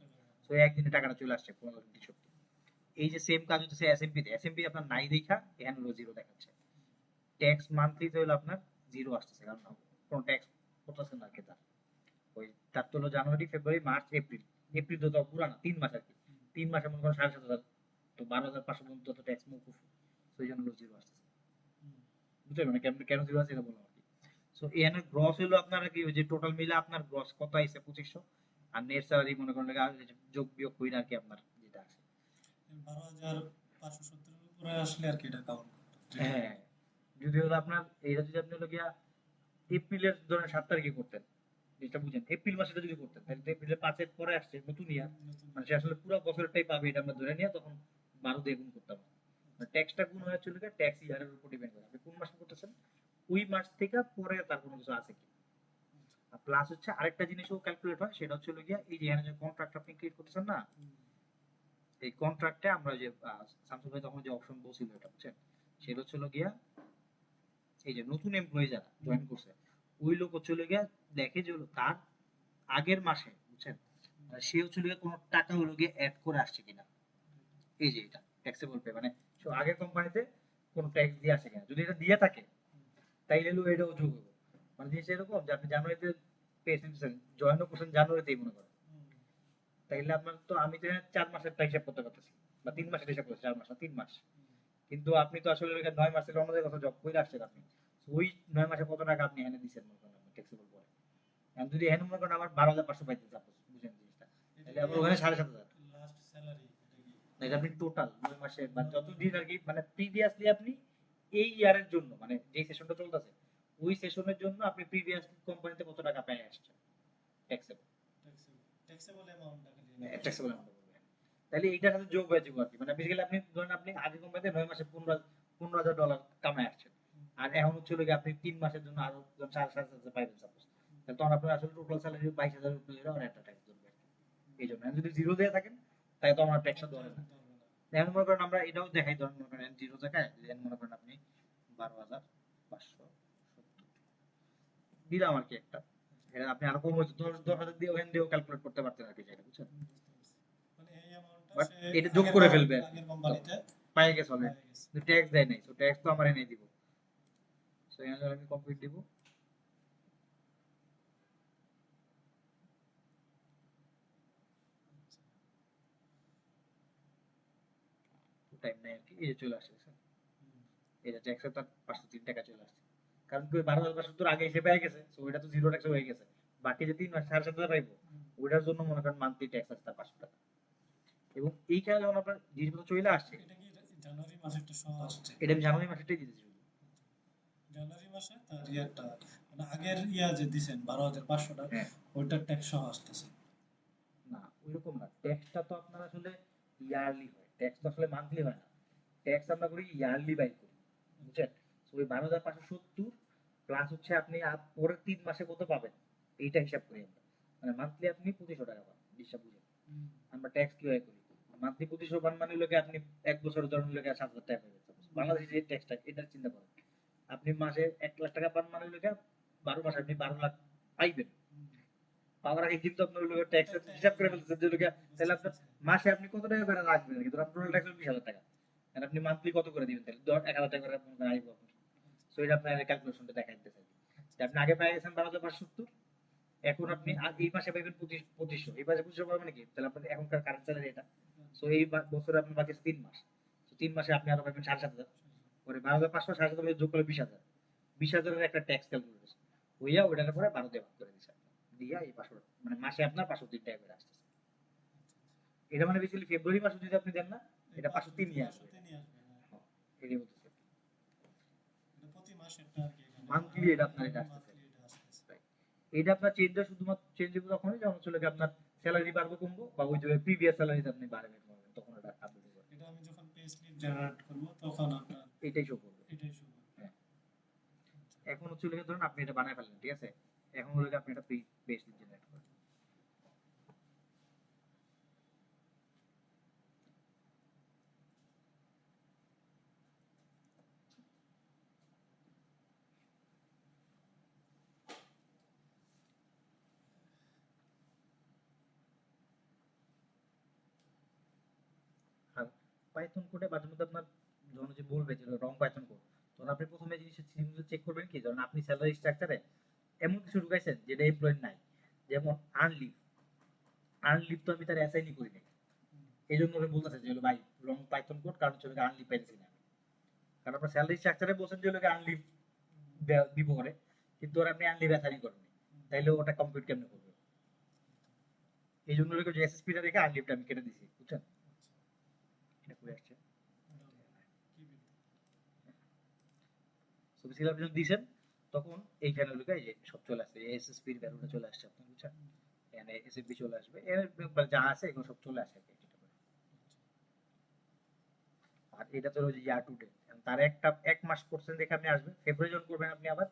তো একদিনে টাকাটা চলে আসছে 15 এই যে সেম কাজ হচ্ছে এসএমপি তে এসএমপি আপনার নাই দেখা এখানে হলো জিরো দেখাচ্ছে। ট্যাক্স মান্থলি তো হলো আপনার জিরো আসতেছে কারণ কোনো ট্যাক্স করতেছেন না খেতা ওই তার তো হলো জানুয়ারি ফেব্রুয়ারি মার্চ এপ্রিল এপ্রিল তো পুরা না 3 মাস আর কি 3 মাসে মনে করেন 7,500 তো 12,500 পর্যন্ত তো ট্যাক্স মৌকুফ। তো এই জন্য হলো জিরো আসতেছে, বুঝলেন মানে কেন কেন জিরো আছে এটা বললাম আর কি। সো এখানে গ্রস হলো আপনার কি ওই যে টোটাল মিলে আপনার গ্রস কত আইছে 2500 আর নেট স্যালারি মনে করেন যোগ বিয়োগ কইরা আর কি আপনার যেটা আছে 12,570 এর উপরে আসলে আর কি এটা কাউন্ট। হ্যাঁ যদি হলো আপনার এইটা যদি আপনি হলো গিয়া এপ্রিলের ধরেন 7 তারিখে করতেন যেটা বুঝেন এপ্রিল মাসেটা যদি করতেন তাহলে তো এপ্রিলের 5-এর পরে আসছে নতুন ইয়ার মানে সে আসলে পুরো বছরটাই পাবে এটা আমরা ধরে নিয়ে তখন 12 দিয়ে গুণ করতাম। ট্যাক্সটা গুণ হয়ে চলে গিয়ে ট্যাক্স ইয়ারের উপর ডিপেন্ড করে আপনি কোন মাসে করতেছেন ওই মাস থেকে পরে তার কোনো কিছু আছে কি। আর প্লাস হচ্ছে আরেকটা জিনিসও ক্যালকুলেট হয় সেটা হচ্ছে হলো গিয়া এই যে এখানে যে কন্ট্রাক্ট আপনি ক্রিয়েট করতেছেন না এই কন্ট্রাক্টে আমরা যে শামসুল ভাই তখন যে অপশন বলছিল এটা বুঝছেন সেটা হচ্ছে হলো গিয়া এই যে নতুন এমপ্লয়ি যারা জয়েন করছে ওই লোক হচ্ছে হলো গিয়া দেখে যে হলো তার আগের মাসে বুঝছেন সে হচ্ছে হলো গিয়া কোনো টাকা হলো গিয়ে অ্যাড করে আসছে কিনা এই যে এটা ট্যাক্সেবল পে মানে সে আগের কোম্পানিতে কোনো ট্যাক্স দিয়ে আসে কিনা যদি এটা দিয়ে থাকে তাইলে হলো এটাও যোগ হবে। মানে জিনিসটা এরকম যে আপনি জানুয়ারিতে পেয়েছেন জয়েনও করছেন জানুয়ারিতেই মনে করেন তাইলে আপনার তো আমি তো এখানে 4 মাসের হিসাব করতে পারতেছি বা 3 মাসের হিসাব করতেছি, 4 মাস না 3 মাস। কিন্তু আপনি তো আসলে ওইখানে 9 মাসের অন্যদের কথা জব করে আসছেন আপনি। ওই 9 মাসে কত টাকা আপনি এখানে দিচ্ছেন মনে করেন ট্যাক্সেবল পরে। এখন যদি এখানে মনে করেন আমার 12,500 পাইতেন সাপোজ, বুঝেন জিনিসটা, তাহলে আবার ওখানে 7,500। লাস্ট স্যালারি এটা কি? না, এটা আপনি টোটাল 9 মাসে বা যতদিন আর কি মানে প্রিভিয়াসলি আপনি এই ইয়ারের জন্য মানে যে সেশনটা চলতেছে ওই সেশনের জন্য আপনি প্রিভিয়াস কোম্পানিতে কত টাকা পেয়ে আসছেন ট্যাক্সেবল। ট্যাক্সেবল অ্যামাউন্টটা খালি ট্যাক্সেবল অ্যামাউন্ট বলবেন, তাহলে এইটার সাথে যোগ হয়ে যাবে আর কি। মানে বেসিক্যালি আপনি ধরেন আপনি আগে কোম্পানিতে 9 মাসে $15,000 কামায় আসছেন, আর এখন হচ্ছে হলো গিয়ে আপনি 3 মাসের জন্য আরো 7,500 পাইবেন সাপোজ, তাহলে তখন আপনার আসলে টোটাল স্যালারি 22,000 উপরে হলে একটা ট্যাক্স ধরবে। এই জন্য যদি জিরো দিয়ে থাকেন তাহলে তো আমার ট্যাক্সটা ধরে না। এখন মনে করেন আমরা এটাও দেখাই, ধরেন মনে করেন জিরো জায়গায় মনে করেন আপনি 12,570 দিলাম আর কি একটা, এটা আপনি আরো কম হচ্ছে 10,000 দিয়ে ওখান দিয়েও ক্যালকুলেট করতে পারতেন আর কি যেটা, বুঝছেন। মানে এই অ্যামাউন্টটা বাট সে এটা যোগ করে ফেলবে আর কি, আগের কোম্পানিতে পাই গেছে পাই অলরেডি, গেছে। কিন্তু ট্যাক্স দেয় নাই, তো ট্যাক্স তো আমার এনে দিব। সো এখানে আমি কমপ্লিট দিব। টাইম নাই আর কি, এই যে চলে আসছে দেখছেন? এই যে ট্যাক্সের তার 503 টাকা চলে আসছে, কারণ কি 12,570 আগে এসে পেয়ে গেছে, সো ওইটা তো জিরো ট্যাক্স হয়ে গেছে। বাকি যে 3 মাস 7,500 পাইবো ওইটার জন্য মনে করেন মান্থলি ট্যাক্স আসছে তার 500 টাকা। এবং এইখানে যখন আপনার জিনিসপত্র চলে আসছে, এটা কি জানুয়ারি মাসেরটা সহ আসছে? এটা আমি জানুয়ারি মাসেটাই দিতেছি শুধু। জানুয়ারি মাসে তার ইয়ারটা মানে আগের ইয়া যে দিছেন 12,500 টাকা হ্যাঁ, ওইটার ট্যাক্স সহ আসতেছে। না ওইরকম না, ট্যাক্সটা তো আপনার আসলে ইয়ারলি হয়, ট্যাক্স তো আসলে মান্থলি হয় না, ট্যাক্স আমরা করি ইয়ারলি বাই করি, বুঝছেন। তো ওই 12,570 প্লাস হচ্ছে আপনি পরের 3 মাসে কত পাবেন এইটা হিসাব করি আমরা, মানে মান্থলি আপনি 2,500 টাকা পাবেন, হিসাব বুঝেন। আমরা ট্যাক্স কিভাবে করি, মান্থলি 2,500 পান মানে লোকে আপনি এক বছরের ধরুন লোকে 7,000 টাকা পাবেন। বাংলাদেশে যে ট্যাক্সটা এটা চিন্তা করেন, আপনি মাসে 1,00,000 টাকা পান মানে লোকে 12 মাসে আপনি 12 লাখ পাইবেন। পাওয়ার আগে কিন্তু আপনার লোকে ট্যাক্স হিসাব করে ফেলতেছেন যে লোকে, তাহলে আপনার মাসে আপনি কত টাকা করে রাখবেন, কিন্তু আপনার টোটাল ট্যাক্স 20,000 টাকা, আর আপনি মান্থলি কত করে দিবেন, তাহলে ধর 1,000 টাকা করে আপনার আইব আপনার। সো এটা আপনার ক্যালকুলেশনটা দেখাই দিতে চাই যে আপনি আগে পেয়ে গেছেন 12,570, এখন আপনি এই মাসে পাইবেন 2500, এই মাসে 2500 পাবেন নাকি, তাহলে আপনার এখনকার কারেন্ট স্যালারি এটা। সো এই বছরে আপনার বাকি আছে 3 মাস, তো 3 মাসে আপনি আরো পাবেন 7,500, পরে 12,500 7,500 যোগ করলে 20,000, 20,000 এর একটা ট্যাক্স ক্যালকুলেশন হইয়া ওইটার পরে 12 দিয়ে ভাগ করে দিচ্ছে দিয়া এই 500 মানে মাসে আপনার 503 টাকা করে আসতেছে। এটা মানে বেসিক্যালি ফেব্রুয়ারি মাসে যদি আপনি দেন না, এটা 503 নিয়ে আসবে। এটাই বলতেছি, এটা প্রতি মাসে একটা আর কি এখানে মান্থলি এটা আপনার এটা আসতেছে। মান্থলি এটা আসতেছে। এটা আপনার চেঞ্জ হয় শুধুমাত্র চেঞ্জ হবে তখনই যখন হচ্ছে কি আপনার স্যালারি বাড়বে কমবো, বা ওই যে প্রিভিয়াস স্যালারিতে আপনি বাড়বে কমবে, তখন এটা আপডেট হবে। এটা আমি যখন পে স্লিপ জেনারেট করব তখন আপনার এটাই শো করবে। এটাই শুরু হবে। হ্যাঁ, এখন হচ্ছে কি ধরুন আপনি এটা বানায় ফেললেন, ঠিক আছে, এখন হলো কি আপনি এটা পে স্লিপ জেনারেট করেন। আর পাইথন কোডে মাঝে মধ্যে আপনার যখন যে বলবে যে রং পাইথন কোড, তখন আপনি প্রথমে জিনিসটা চেক করবেন কি, ধরুন আপনি স্যালারি স্ট্রাকচারে এমন কিছু ঢুকাইছেন যেটা এমপ্লয়েড নাই, যেমন আর্নলিভ, আর্নলিভ তো আমি তার অ্যাসাইনই করি নাই, এই জন্য আমি বলতেছি যে হলো ভাই রং পাইথন কোড, কারণ হচ্ছে আর্নলিভ পাইতেছি না আমি। কারণ আপনার স্যালারি স্ট্রাকচারে বলছেন যে লোকে আর্নলিভ দিব করে, কিন্তু ওরা আপনি আর্নলিভ অ্যাসাইনই করেন, তাইলে ওটা কমপ্লিট কেমনে করবে, এই জন্য লোকে যে এসএসপিটা রেখে আর্নলিভটা আমি কেটে দিছি, বুঝছেন। এটা করে আসছে, সো বেসিক্যালি আপনি যখন দিছেন তখন এইখানে লোকে এই যে সব চলে আসছে, এসএসপি এর ভ্যালুটা চলে আসছে আপনার, বুঝছেন। এখানে এসএসপি চলে আসবে, এর যা আছে এগুলো সব চলে আসে আর কি। আর এটা তো হচ্ছে ইয়ার টু ডেট, তার একটা 1 মাস করছেন দেখে আপনি আসবে, ফেব্রুয়ারি যখন করবেন আপনি আবার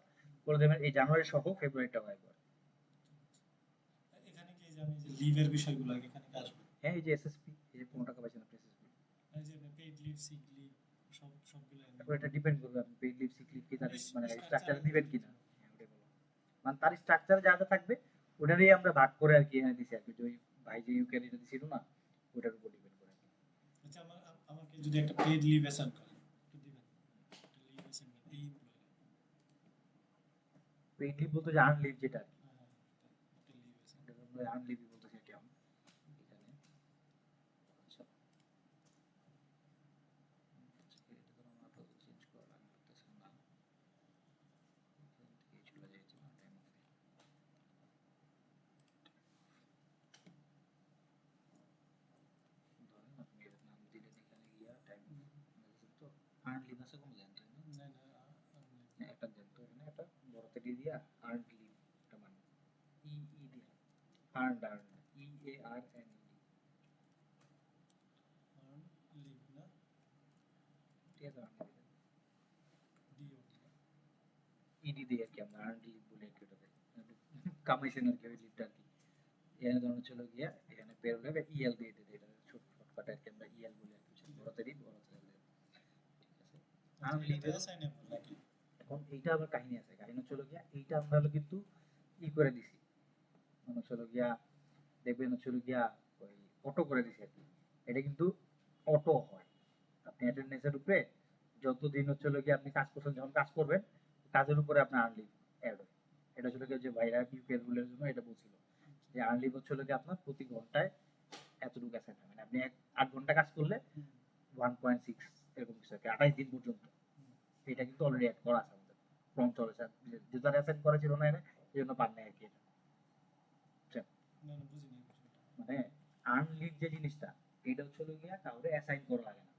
করে দেবেন এই জানুয়ারি সহ ফেব্রুয়ারিটা হয়। এখানে কি যে আমি যে লিভের বিষয়গুলো এখানে কি আসবে? হ্যাঁ, এই যে এসএসপি, এই যে 15 টাকা পাইছেন আপনি এসএসপি, এই যে আপনি পেইড লিভ সিক লিভ সবগুলো তারপর এটা ডিপেন্ড করবে আপনি পেইড লিভ সিক লিভ কি তার মানে স্ট্রাকচারে স্ট্রাকচারে দিবেন কিনা। হ্যাঁ, ওটাই বলো, মানে তার স্ট্রাকচারে যা যা থাকবে ওটারই আমরা ভাগ করে আর কি এনে দিছি আর কি, যে ওই ভাই যে ইউকে এটা দিছিল না, ওটার উপর ডিপেন্ড করে। আচ্ছা আমাকে যদি একটা পেইড লিভ অ্যাসাইন করেন একটু দিবেন একটা লিভ অ্যাসাইন করেন এই এমপ্লয়ি পেইড লিভ বলতে যে আর্ন লিভ যেটা আর কি, একটা লিভ অ্যাসাইন এটা আমরা আর্ন লিভ বলতেছি আর কি এখন এখানে। আর্ন লিভ আছে কোন জানেন তো না না একটা দেন তো এখানে একটা বড়তে দিয়ে দিয়া আর্ন লিভ এটা মানে ই দিয়া আর্ন EARN লিভ না ঠিক আছে আর্ন ডিও ইডি দিয়ে আর কি আমরা আর্ন লিভ বলে আর কি ওটাকে কামাইছেন আর কি ওই লিভটা আর কি এখানে ধরুন ছিল গিয়া এখানে পেরোল হবে ইএল দিয়ে দিতে এটা শর্টকাট আর কি আমরা ইএল বলে আর কি বড়তে দিই বড়তে দিই ঠিক আছে আর্ন এটা তো লিভের অ্যাসাইনেবল নাকি এখন এইটা আবার কাহিনী আছে কাহিনী হচ্ছে হলো গিয়া এইটা আমরা হলো কিন্তু ই করে দিছি মানে হচ্ছে হলো গিয়া দেখবেন হচ্ছে হলো গিয়া ওই অটো করে দিছি আর কি এটা কিন্তু অটো হয় আপনি অ্যাটেন্ডেন্সের উপরে যতদিন হচ্ছে হলো গিয়া আপনি কাজ করছেন যখন কাজ করবেন কাজের উপরে আপনার আর্লি অ্যাড হয় এটা হচ্ছে হলো গিয়া যে ভাইরা ইউকে রুলের জন্য এটা বলছিল যে আর্লি হচ্ছে হলো গিয়া আপনার প্রতি ঘন্টায় এতটুকু অ্যাসাইন হয় মানে আপনি 8 ঘন্টা কাজ করলে 1.6 এরকম কিছু আর কি 28 দিন পর্যন্ত এটা কিন্তু অলরেডি অ্যাড করা আছে আমাদের ফর্ম চলেছে যে যারা অ্যাসাইন করেছিল না এনে এই জন্য পান নাই আর কি এটা বুঝছেন? না না বুঝিনি বিষয়টা মানে আর্ন লিভ যে জিনিসটা এটা হচ্ছে হলো গিয়া কাউরে অ্যাসাইন করা লাগে না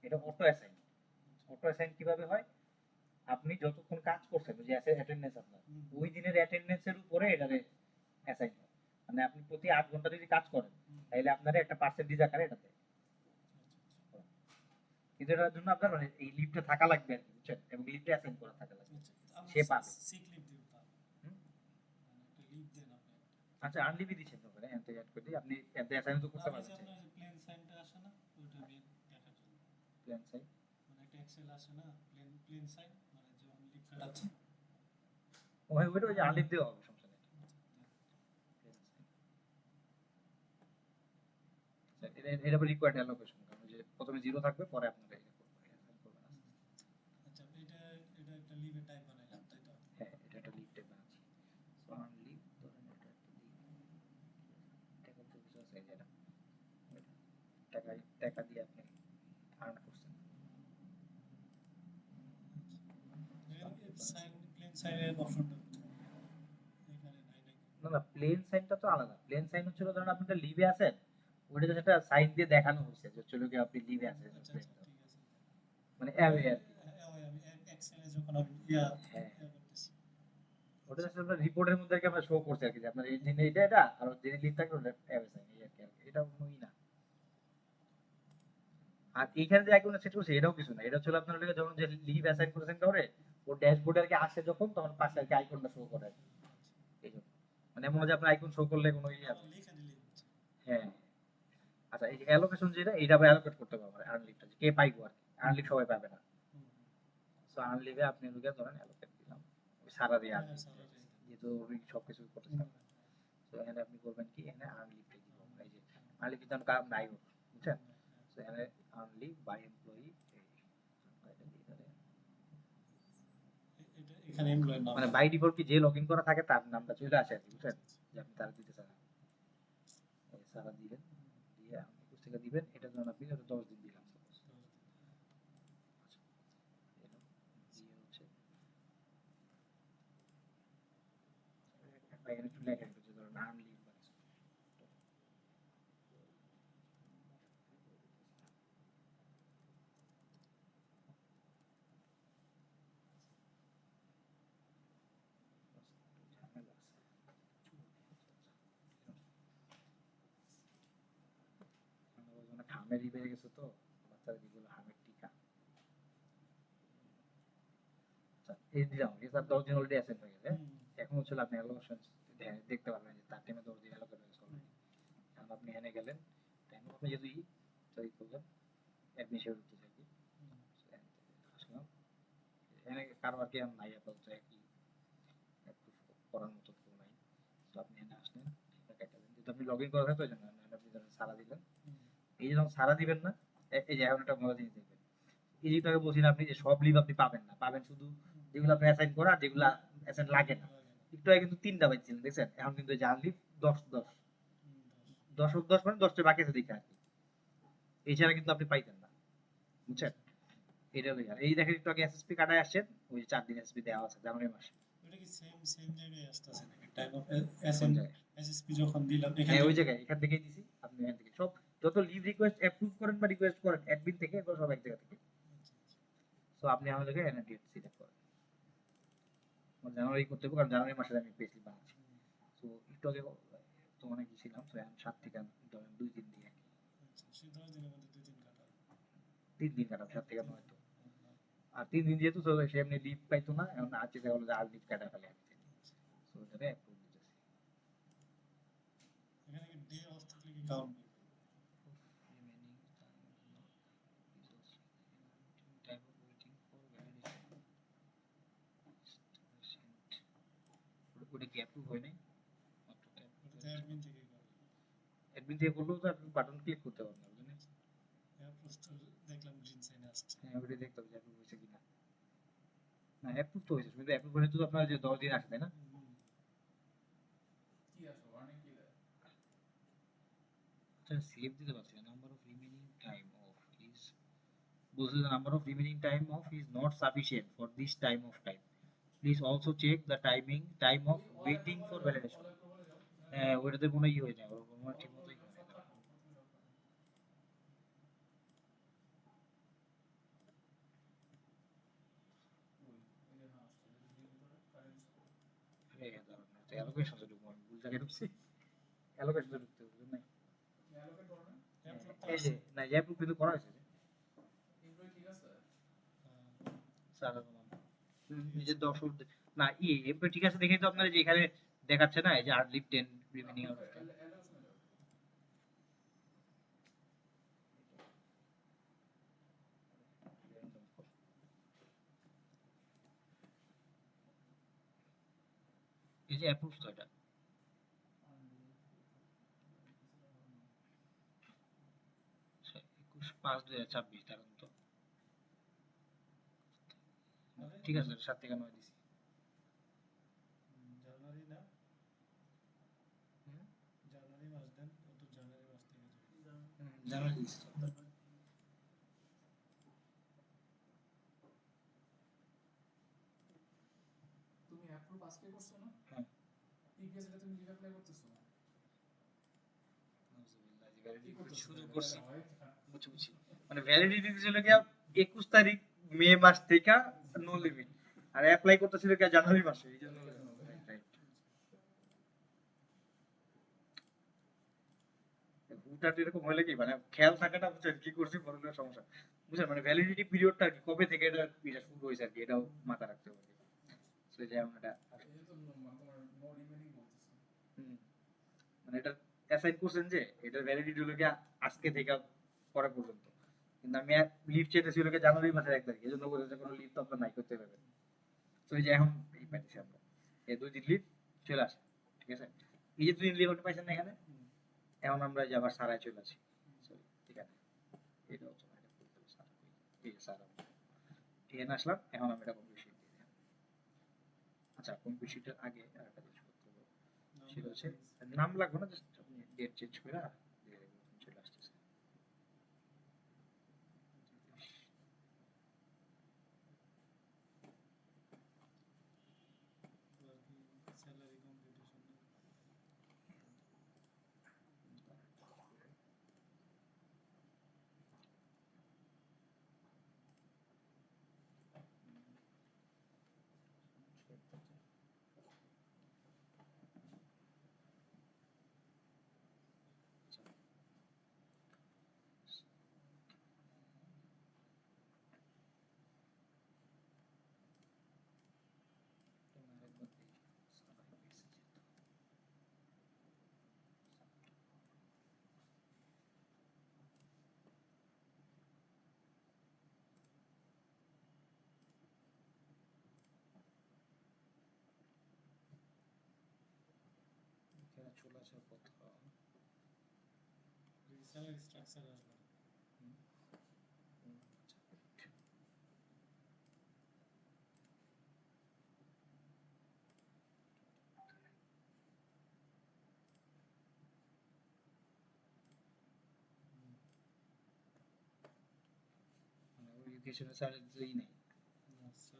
এটা অটো অ্যাসাইন অটো অ্যাসাইন কিভাবে হয় আপনি যতক্ষণ কাজ করছেন যে অ্যাটেন্ডেন্স আপনার ওই দিনের অ্যাটেন্ডেন্সের উপরে এটারে অ্যাসাইন হয় মানে আপনি প্রতি 8 ঘন্টা যদি কাজ করেন তাহলে আপনার একটা পার্সেন্টেজ আকারে এটা দেয় কিন্তু এটার জন্য আপনার মানে এই লিভটা থাকা লাগবে আর কি বুঝছেন এবং লিভটা অ্যাসাইন করা থাকা লাগবে সে পাবে সিক লিভ দিব তাহলে হুম? মানে একটা লিভ দেন আপনি আচ্ছা আনলিভি দিচ্ছেন তো মানে এনতে অ্যাড করে দিই আপনি এনতে অ্যাসাইন তো করতে আমি যে পারবেন আপনার যে প্লেন সাইনটা আসে না ওইটা আমি দেখার জন্য প্ল্যান সাইন মানে একটা এক্সেল আসে না প্লেন সাইন মানে যখন লিভ ফেটাচ্ছে ওই ওইটা ওই যে আনলিভ দেওয়া হবে সমস্যা নেই Plan sign। আচ্ছা, এটা রিকোয়ার্ড অ্যালোকেশন কারণ যে প্রথমে জিরো থাকবে পরে আপনারা এটা করবেন assign করবেন আচ্ছা এটা এটা একটা লিভের টাইপ বানাইলাম তাই তো হ্যাঁ এটা একটা লিভ টাইপ বানাচ্ছি সো আনলিভ ধরেন এটা একটা লিভ টাকা তো কিছু আছে এই যে এটা টাকা টাকা দিয়ে আপনি আর্ন করছেন সাইন প্লেন সাইনের অপশনটা কোথায় এখানে নাই নাকি না না প্লেন সাইনটা তো আলাদা প্লেন সাইন হচ্ছিল ধরুন আপনি একটা লিভে আছেন ওটা জাস্ট একটা সাইন দিয়ে দেখানো হয়েছে যে চলো কি আপনি লিভে আছেন আচ্ছা আচ্ছা ঠিক আছে মানে অ্যাওয়ে আর কি আমি এক্সেলে যখন আমি ইয়া হ্যাঁ ইয়া করতেছি ওটা জাস্ট আমরা রিপোর্টের মধ্যে আর কি আমরা শো করছি আর কি যে আপনার এই দিনে এটা এটা আর যে লিভ থাকবে ওটা অ্যাওয়ে সাইন এই আর কি এটা কোনোই না আর এইখানে যে আইকনটা সেট করছে এটাও কিছু না এটা হচ্ছে আপনার লাগে যখন যে লিভ অ্যাসাইন করেছেন কাউরে ও ড্যাশবোর্ডে আর কি আসে যখন তখন পাশে আর কি আইকনটা শো করে এই জন্য মানে এমন না যে আপনার আইকন শো করলে কোনো ইয়ে আছে লিখে দিলেই হচ্ছে হ্যাঁ আচ্ছা এই যে অ্যালোকেশন যেটা এটা আমরা অ্যালোকেট করতে পারবো আর্ন লিভটা কে পাইবো আর কি আর্ন লিভ সবাই পাবে না সো আর্ন লিভে আপনি লুকে ধরেন অ্যালোকেট দিলাম ওই সারা দিয়ে আর্ন হ্যাঁ লিভ স্যার যেহেতু ওই সবকিছু করতেছিলাম তো এখানে আপনি করবেন কি এখানে আর্ন লিভটা দিব এই যে আর্ন লিভ কিন্তু কাজ নাই ওর, বুঝছেন তো এখানে আর্ন লিভ বাই এমপ্লয়ি এখানে এমপ্লয়ের নাম মানে বাই ডিফল্ট কি যে লগইন করা থাকে তার নামটা চলে আসে আর কি বুঝছেন যে আপনি তার দিতে চান এই সারা দিবেন দিয়ে আপনি 21 টাকা দিবেন এটা যখন আপনি 10 দিন দিলাম সাপোজ এটা দিয়ে হচ্ছে এখানে একটু লেখা হচ্ছে ধরুন আর্ন লিভ হামের ই বেড়ে গেছে তো বাচ্চারা যেগুলো হামের টিকা আচ্ছা এই দিলাম এই তার 10 দিন অলরেডি অ্যাসাইন হয়ে গেছে এখন হচ্ছে আপনি অ্যালোকেশন দেখতে পারবেন যে তার টাইমে 10 দিন অ্যালোকেট হয়েছে অলরেডি এখন আপনি এখানে গেলেন টাইম আপনি যদি তৈরি করবেন অ্যাডমিশন করতে থাকি আসলাম এখানে কারো আর কি আর নাই আপাতত একই করার মতো কেউ নাই তো আপনি এখানে আসলেন যেহেতু আপনি লগ ইন করা থাকে তো এই জন্য আপনি ধরেন সারা দিলেন এই যে যখন সারা দিবেন না এই যে এখন একটা মজা জিনিস দেখবেন এই যে আগে বলছিলাম আপনি যে সব লিভ আপনি পাবেন না পাবেন শুধু যেগুলো আপনি অ্যাসাইন করা আর যেগুলো অ্যাসাইন লাগে না একটু আগে কিন্তু 3টা পাইছিলেন দেখছেন এখন কিন্তু যে আনলিভ 10 10 মানে 10টা বাকি আছে দেখা আর কি এছাড়া কিন্তু আপনি পাইতেন না বুঝছেন এটা হলো আর এই দেখেন একটু আগে এসএসপি কাটায় আসছেন ওই 4 দিন এসএসপি দেওয়া আছে জানুয়ারি মাসে ওটা কি সেম জায়গায় আসতেছে নাকি টাইম অফ কোন জায়গায় এসএসপি যখন দিলাম হ্যাঁ ওই জায়গায় এখান থেকেই দিছি আপনি এখান থেকে সব যত লিভ রিকোয়েস্ট অ্যাপ্রুভ করেন বা রিকোয়েস্ট করেন অ্যাডমিন থেকে এগুলো সব এক জায়গা থেকে আপনি আমাদের এখানে ডেট সিলেক্ট করেন, জানুয়ারি করতে হবে কারণ জানুয়ারি মাসে আমি পেয়েছি বানাচ্ছি। তো একটু আগে তো অনেক ছিলাম, তো এখন 7 থেকে ধরেন 2 দিন দিয়ে আচ্ছা, সেই 10 দিনের মধ্যে 2 দিন কাটা। 3 দিন কাটাম 7 থেকে 9 তো। আর 3 দিন যেহেতু তো সে এমনি লিভ পাইতো না, এখন আজকে দেখা হলো যে আর লিভ কাটা ফেলে আমি। তো ওটারে অ্যাপ্রুভ দিতেছি। এখানে কি ডে অফ থাকলে কি কাউন্ট করবে? ওটা কি অ্যাপ্রুভ হয় নাই? ওটা তো অ্যাডমিন থেকে করে। অ্যাডমিন থেকে করলেও তো আপনি বাটন ক্লিক করতে পারবেন না, বুঝলেন? অ্যাপ্রুভ তো দেখলাম গ্রিন সাইন আসছে। হ্যাঁ, ওটা দেখতে হবে যে অ্যাপ্রুভ হয়েছে কিনা। না, অ্যাপ্রুভ তো হয়েছে, কিন্তু অ্যাপ্রুভ হলে তো আপনার যে 10 দিন আসে, তাই না? সেভ দিতে পারছি না। Number of remaining time of is, বলছে the number of remaining time off is not sufficient for this time of time. Please also check the time of waiting for validation. হ্যাঁ, ওটাতে কোনো ই হয় না, ওর কোনো ঠিক মতো ই হয় না। আরে দাঁড়ান, তো অ্যালোকেশন ঢুকবো, আমি ভুল জায়গায় ঢুকছি। অ্যালোকেশন ঢুকতে হবে, বুঝলেন? এই যে না, যে অ্যাপ্রুভ কিন্তু করা হয়েছে স্যার, নিজের দর্শক না এমপ্লয় ঠিক আছে দেখেই তো আপনার যে এখানে দেখাচ্ছে না, এই যে আর leave 10 remaining out of time. এই যে অ্যাপ্রুভ তো এটা 21/5/2026, দেখুন তো। ঠিক আছে, 7 থেকে 9 দিছি। জানুয়ারি না, জানুয়ারি মাস দেন, ও তো জানুয়ারি মাস থেকে জানুয়ারি দিছি। তুমি অ্যাপ্রুভ আজকে করছো না? হ্যাঁ, ইপিএস এটা তুমি লিভ অ্যাপ্লাই করতেছো না? শুরু করছি, বুঝছি বুঝছি। মানে ভ্যালিডিটি ছিল কি 21 তারিখ মে মাস থেকে নো লিমিট, আর অ্যাপ্লাই করতেছিল কি জানুয়ারি মাসে, এই জন্য। হুটহাট এরকম হলে কি মানে খেয়াল থাকাটা, বুঝছেন কি করছি বড় সমস্যা, বুঝছেন? মানে ভ্যালিডিটি পিরিয়ডটা কি কবে থেকে এটা শুরু হয়েছে আর কি, এটাও মাথা রাখতে হবে। তো যেমন এটা এই যে তো তোমার নো রিমেইনিং বলতেছে। মানে এটা অ্যাসাইন করছেন যে এটার ভ্যালিডিটি হলো কি আজকে থেকে পরে পর্যন্ত, কিন্তু আমি লিভ চেয়েছিল কি জানুয়ারি মাসের 1 তারিখ, এই জন্য বলেছে কোনো লিভ তো আপনার নাই করতে পারবেন। তো এই যে এখন এই পাইতেছি আমরা, এই 2 দিন লিভ চলে আসে, ঠিক আছে? এই যে 2 দিন লিভ আপনি পাইছেন না এখানে, এখন আমরা যে আবার সারায় চলে আসি, ঠিক আছে? এটা হচ্ছে না, এটা করতে হবে সারা, ঠিক আছে সারা, ঠিক আছে আসলাম। এখন আমি এটা কমপ্লিট দিয়ে দিলাম। আচ্ছা, কমপ্লিটের আগে আরেকটা জিনিস করতে হবে, সেটা হচ্ছে নাম লাগবে না, জাস্ট আপনি ডেট চেঞ্জ করে দিয়ে দেবেন, চলে আসতেছে। Salary competition. চলে আসার কথা। স্যালারি স্ট্রাকচার আসবে। এডুকেশনের স্যালারি নেই,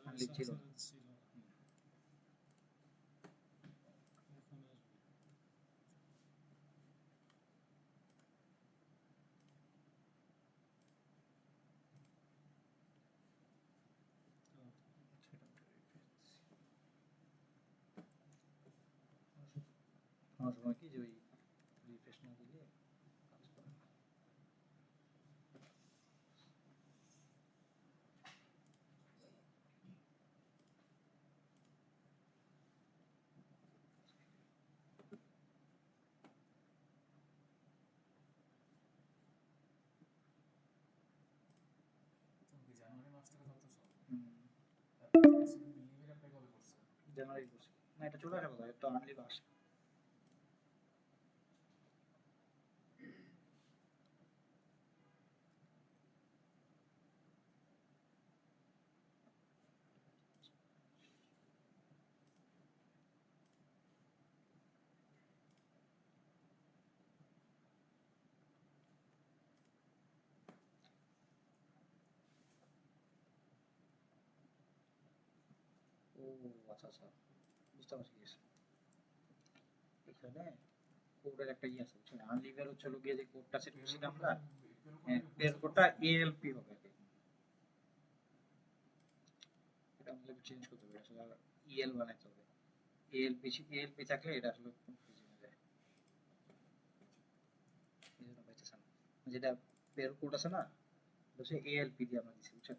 আনলিভ ছিল না। ছিল না, এখন আসবে। কোনো সময় কি যে ওই রিফ্রেশ না দিলে কাজ করে না। তুমি কি জানুয়ারি মাস থেকে ধরতেছো? হুম, লিভের অ্যাপ্লাই কবে করছো? জানুয়ারি করছি না, এটা চলে আসে কোথায়, তো আনলি বাস। ও আচ্ছা আচ্ছা, বুঝতে পারছি কি আছে। এখানে কোডের একটা ইয়ে আছে বুঝছেন, আনলিভের হচ্ছে হলো গিয়ে যে কোডটা সেট করছি না আমরা, হ্যাঁ পের কোডটা এএলপি হবে আর কি। এটা আমাদের চেঞ্জ করতে হবে আসলে, ইএল বানাইতে হবে। এএলপি থাকলে এটা আসলে কনফিউজ হয়ে যায়, এই জন্য পাইতেছেন। যেটা পের কোড আছে না, এটা হচ্ছে এএলপি দিয়ে আমরা দিচ্ছি বুঝছেন।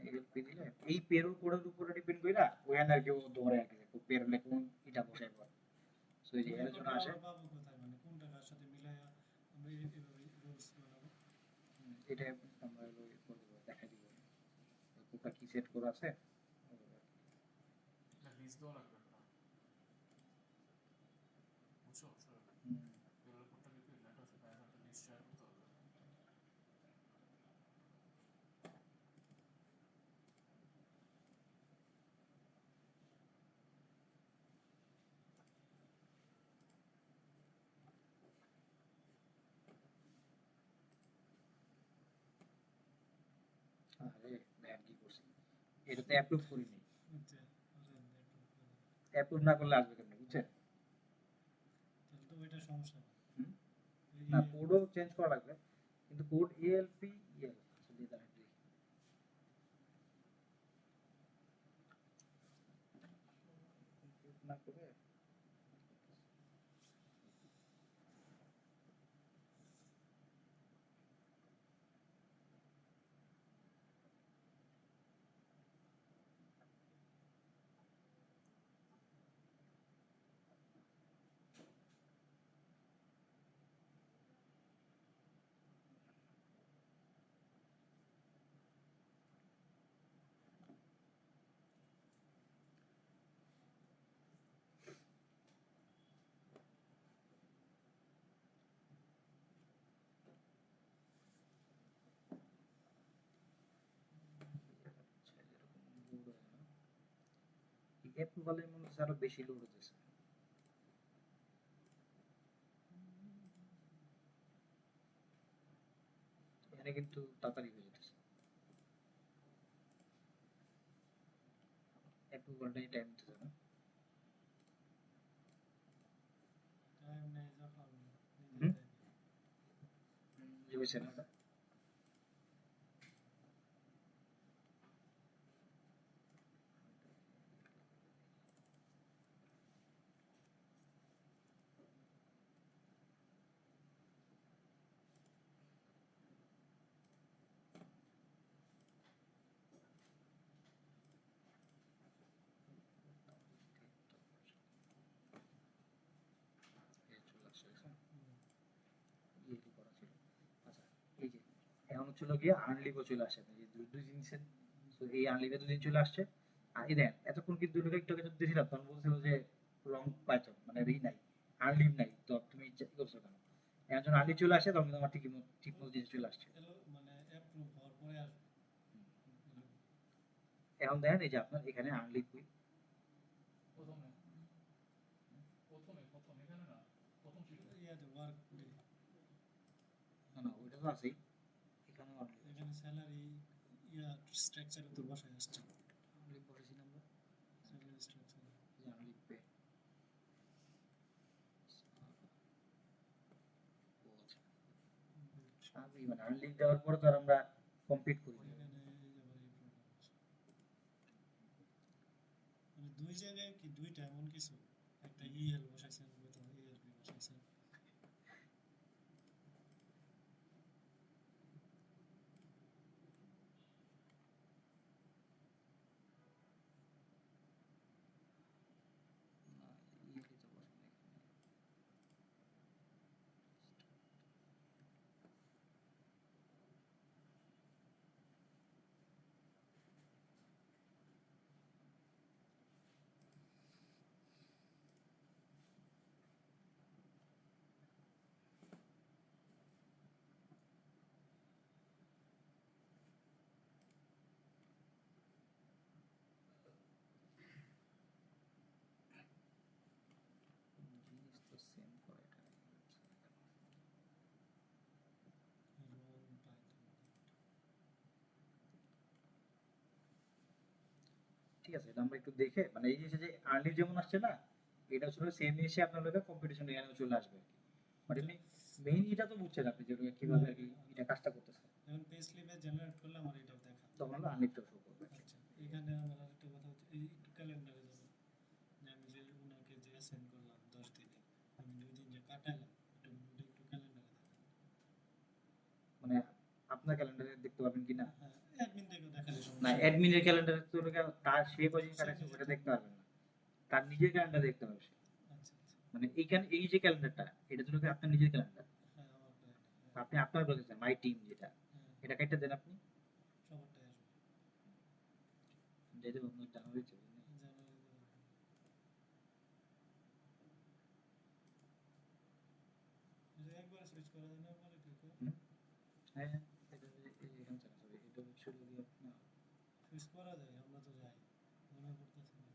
এএলপি দিলে এই পেরোর কোডের উপরে ডিপেন্ড কইরা ওখানে আর কি ও ধরে আর কি পেরোলে কোন এটা বসাইব। সো এই যে এর জন্য আসে, পাবো কোথায়, মানে কোনটা কার সাথে মিলাইয়া আমরা এইভাবে রুলস বানাবো? এটা আমরা হলো ইয়ে করে দেবো, দেখাই দিব কোডটা কি সেট করা আছে। এটা লিস্ট দেওয়া লাগবে একটা, বুঝছো? হুম, পেরোল কোডটা লিখে লেটার একটা লিস্ট শেয়ার করতে হবে। আরে দেখেন কি করছি, এটা তো অ্যাপ্রুভ করিনি। আচ্ছা, আরে নেটওয়ার্ক প্রবলেম। অ্যাপ্রুভ না করলে আসবে কেমনে বুঝছেন? তাহলে তো ওইটা সমস্যা না। হুম, এই না কোডও চেঞ্জ করা লাগবে, কিন্তু কোড এএলপি ইএল আসলে দাঁড়ায় না করে। অ্যাপ্রুভালের মধ্যে আরো বেশি লোড হতেছে, এখানে কিন্তু তাড়াতাড়ি হয়ে যেতেছে, অ্যাপ্রুভালটাই টাইম দিতেছে না। টাইম নেই যখন হুম, নিজে বুঝতে পারছেন ওটা? এই চলে আসছে, দেখছেন? ইয়েটি করা ছিল। আচ্ছা, এই যে এখন হচ্ছিল গিয়ে আনলিভও চলে আসে, এই যে দুই জিনিসের। তো এই আনলিভে দুদিন চলে আসছে। আর এই দেখেন এতক্ষণ কিন্তু লোক একটু আগে যখন দিয়েছিলাম তখন বলছিল যে রং পাইথন মানে ই নাই, আনলিভ নাই, তো তুমি ই করছো কেন? এখন যখন আনলিভ চলে আসে তখন কিন্তু আমার ঠিক মতো জিনিস চলে আসছে। এলো, মানে অ্যাপ্রুভ হওয়ার পরে আসবে। এখন দেখেন এই যে আপনার এখানে আনলিভ প্রথমে প্রথম এখানে না, প্রথম শিটে। ইয়াতে ওয়ার্ক ডে, না না ওইটা তো আছেই, এখানেও আনলিভ আছে। এখানে স্যালারি ইয়া স্ট্রাকচারে তো বসায় আসছে। আনলিভ বসেছি না আমরা, স্যালারি স্ট্রাকচার এই যে আনলিভ পে। ও আচ্ছা, আমি মানে আনলিভ দেওয়ার পরে তো আর আমরা কমপ্লিট করি না। এখানে এই যে আবার এই প্রবলেম আছে, মানে দুই জায়গায় কি দুইটা এমন কিছু, একটা ইএল বসাইছে হয়তো ঠিক আছে, এটা আমরা একটু দেখে মানে এই জিনিসটা যে আর্লি যেমন আসছে না, এটা আসলে সেম জিনিসই আপনার লোকের কম্পিটিশন এখানেও চলে আসবে আর কি। বাট এমনি মেইন এটা তো বুঝছেন আপনি যে ওটা কিভাবে আর কি এটা কাজটা করতেছে, এখন পে স্লিপে জেনারেট করলে আমার এটা দেখা। তখন হলো আর্লিটা শো করবে আর কি। আচ্ছা, এখানে আমার আরেকটা কথা হচ্ছে এই একটু ক্যালেন্ডারে যাবো, যে আমি যে ওনাকে যে অ্যাসাইন করলাম 10 দিনে, আমি 2 দিন যে কাটাইলাম ওটা একটু ক্যালেন্ডারে দেখা। মানে আপনার ক্যালেন্ডারে দেখতে পারবেন কিনা? হ্যাঁ, অ্যাডমিন দেখো দেখালে না, সমস্যা নেই। অ্যাডমিনের ক্যালেন্ডারে তো ওটা তার সে কয়দিন কাটাচ্ছে ওটা দেখতে পারবেন না, তার নিজের ক্যালেন্ডার দেখতে হবে সে। আচ্ছা আচ্ছা, মানে এইখানে এই যে ক্যালেন্ডারটা, এটা তো আপনার নিজের ক্যালেন্ডার, হ্যাঁ আমার ক্যালেন্ডার, হ্যাঁ আপনি আপনার বলেছেন মাই টিম যেটা, হ্যাঁ, এটা কেটে দেন আপনি, সবারটাই আসবে যেটা আপনার জানুয়ারি ছিল। জানুয়ারিতে। এটা একবার সুইচ করা যায় না, পরে ক্লিক করে হুম? হ্যাঁ হ্যাঁ, এটা এই যে এখানে চলে যাবে, এটা হচ্ছে যদি আপনার সুইচ করা যায়, আমরা তো যাই, মনে পড়তেছে না,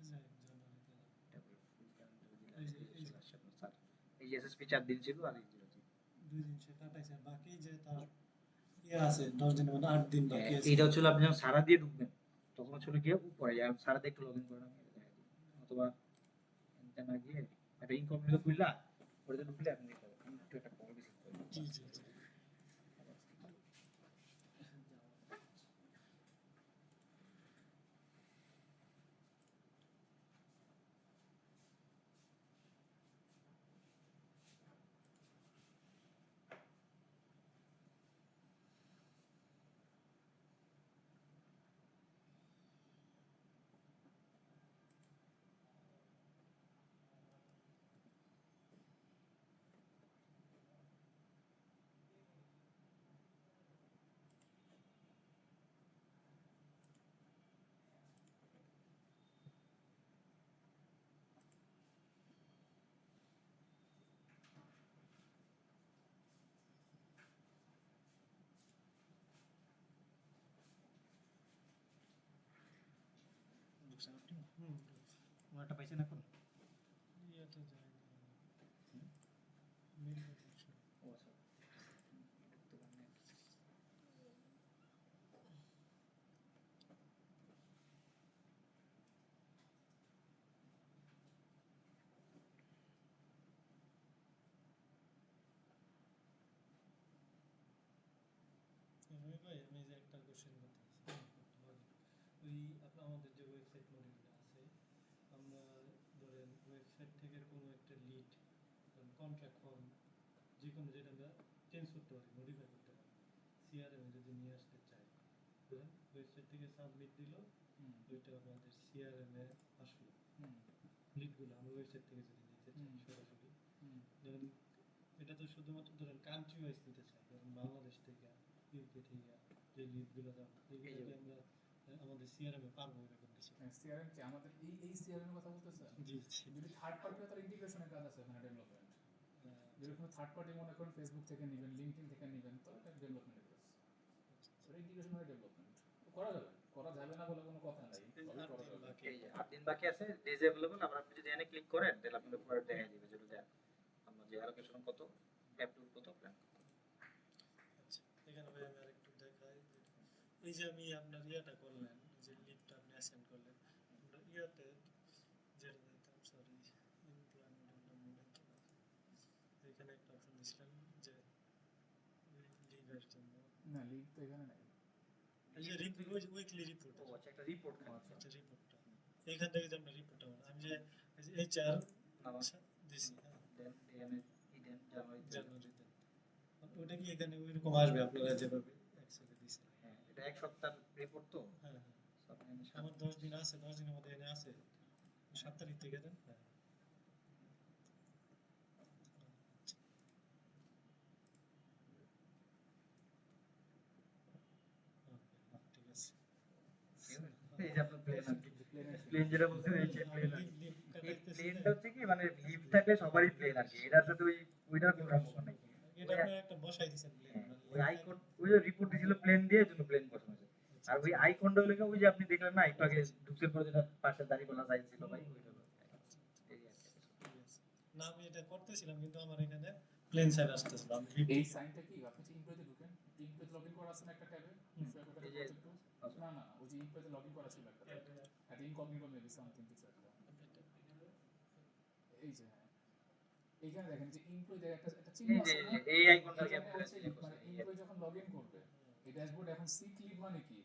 যাই জানুয়ারিতে যাই। এটা করে ফুল ক্যালেন্ডার দিলে এই আসবে, যে এই যে চলে আসছে আপনার স্যার। এই যে এসএসপি 4 দিন ছিল আর এই যে 2 দিন সে কাটাইছে, আর বাকি যে তার ইয়ে আছে 10 দিনের মধ্যে 8 দিন বাকি আছে। এইটা হচ্ছে আপনি যখন সারা দিয়ে ঢুকবেন তখন হচ্ছে গিয়ে উপরে আর সারা দিয়ে একটু লগইন করে নেন, অথবা এটা না গিয়ে একটা ইনকগনিটো খুললা ওটাতে ঢুকলে আপনি দেখতে পাবেন। আমি একটু একটা কল রিসিভ করি। জি জি জি। বুঝছেন আপনি? ওটা পাইছেন এখন? ইয়েতে যায় না, হুম? মেল করছে। ও আচ্ছা, ঢুকতে পারেন আর কি। রবি ভাই, আমি যে একটা কোশ্চেন করতেছি, ওই আপনার আমাদের যে ওয়েবসাইট মডিউলটা আছে, আমরা ধরেন ওয়েবসাইট থেকে কোনো একটা লিড, কন্ট্রাক্ট ফর্ম, যে কোনো যেটা আমরা চেঞ্জ করতে পারি, মডিফাই করতে পারি, সিআরএম এ যদি নিয়ে আসতে চাই, ধরেন ওয়েবসাইট থেকে সাবমিট দিল, হুম ওইটা আমাদের সিআরএম এ আসলো, হুম লিডগুলো আমরা ওয়েবসাইট থেকে যদি নিতে চাই সরাসরি, হুম ধরেন এটা তো শুধুমাত্র ধরেন কান্ট্রি ওয়াইজ নিতে চাই, ধরেন বাংলাদেশ থেকে, ইউকে থেকে যে লিডগুলো যাবে এগুলো কি আমরা আমাদের সিআরএম এ পারবো এরকম কিছু? সিআরএম কি আমাদের এই সিআরএম এর কথা বলতেছেন? জি জি। যদি থার্ড পার্টি হয় তাহলে ইন্টিগ্রেশনের কাজ আছে ওখানে, ডেভেলপমেন্ট। যদি কোনো থার্ড পার্টি মনে করেন ফেসবুক থেকে নেবেন, লিঙ্কডইন থেকে নেবেন, তো এটা ডেভেলপমেন্টের কাজ। ওটা ইন্টিগ্রেশন মানে ডেভেলপমেন্ট করা যাবে, করা যাবে না বলে কোনো কথা নাই, সবই করা যাবে। এই যে 8 দিন বাকি আছে, ডেজ अवेलेबल, আবার আপনি যদি এখানে ক্লিক করেন তাহলে আপনাদের পুরো দেখাই দিবে যেটা আমরা যে অ্যালোকেশন কত, অ্যাপ্রুভ কত, প্ল্যান কত। আচ্ছা, এখানে ভাই আমি আরেকটু দেখাই, এই যে আমি আপনার ইয়াটা করলেন, যে লিডটা আপনি অ্যাসাইন করলেন, আমরা ইয়াতে যেটা দিতাম, সরি, এমপ্লয় মডেলটা মনে তো না, এখানে একটা অপশন দিছিলাম যে লিডের জন্য, না, লিড তো এখানে নাই। এই যে উইকলি রিপোর্ট, ও আচ্ছা, একটা রিপোর্ট খালি। আচ্ছা। আচ্ছা রিপোর্টটা, এইখান থেকে যে আমরা রিপোর্টটা, আমি যে এইচআর দিছি, হ্যাঁ দেন এখানে ইডেন জানুয়ারিতে, জানুয়ারিতে, ওটা কি এখানে ওইরকম আসবে আপনারা যেভাবে এক্সেলে দিছেন? হ্যাঁ এটা এক সপ্তাহ রিপোর্ট তো, হ্যাঁ হ্যাঁ, so আপনি এখানে আমার 10 দিন আছে, 10 দিনের মধ্যে এনে আছে, 7 তারিখ থেকে দেন, হ্যাঁ ওকে, ঠিক আছে। এই যে আপনার প্লেন আর কি, প্লেনের প্লেন যেটা বলছেন এই যে আমি প্লেন আর লিভ কি। লিভ এই কাটাইতেছি না, প্লেনটা হচ্ছে কি মানে লিভ থাকলে সবারই প্লেন আর কি, এটার সাথে ওই ওইটার কোনো সম্পর্ক নেই। এটা আপনারা একটা বসাই দিছেন প্লেন, হ্যাঁ, মানে ওই লিভ আইকন, ওই যে রিপোর্ট দিছিল প্লেন দিয়ে, এজন্য প্লেন বসানো হয়েছে। আর ওই আইকনটা হলো ওই যে আপনি দেখলেন না একটু আগে ঢুকছে পরে যেটা পাশে দাঁড়িয়ে বলা যাইছিল ভাই, ওইটা হলো এই আর কি। না আমি এটা করতেছিলাম কিন্তু আমার এখানে প্লেন সাইড আসতেছিল, আমি লিভ এই সাইনটা কি আপনি ইমপ্লয়িতে ঢুকেন, ইমপ্লয়িতে লগইন করার করা আছে না একটা ট্যাবে, এই যে না না ওই যে ইমপ্লয়িতে লগইন করা ছিল একটা ট্যাবে, আর ইনকগনিটো মেবি সামথিং কিছু একটা, এই যে হ্যাঁ এইখানে দেখেন যে এমপ্লয়ি একটা একটা চিহ্ন এই যে আছে না, এই আইকনটাকে এইখানে আপনারা হচ্ছে সিলেক্ট মানে করছেন এমপ্লয়ি যখন লগইন করবে এই ড্যাশবোর্ড এখন সিক লিভ মানে কি,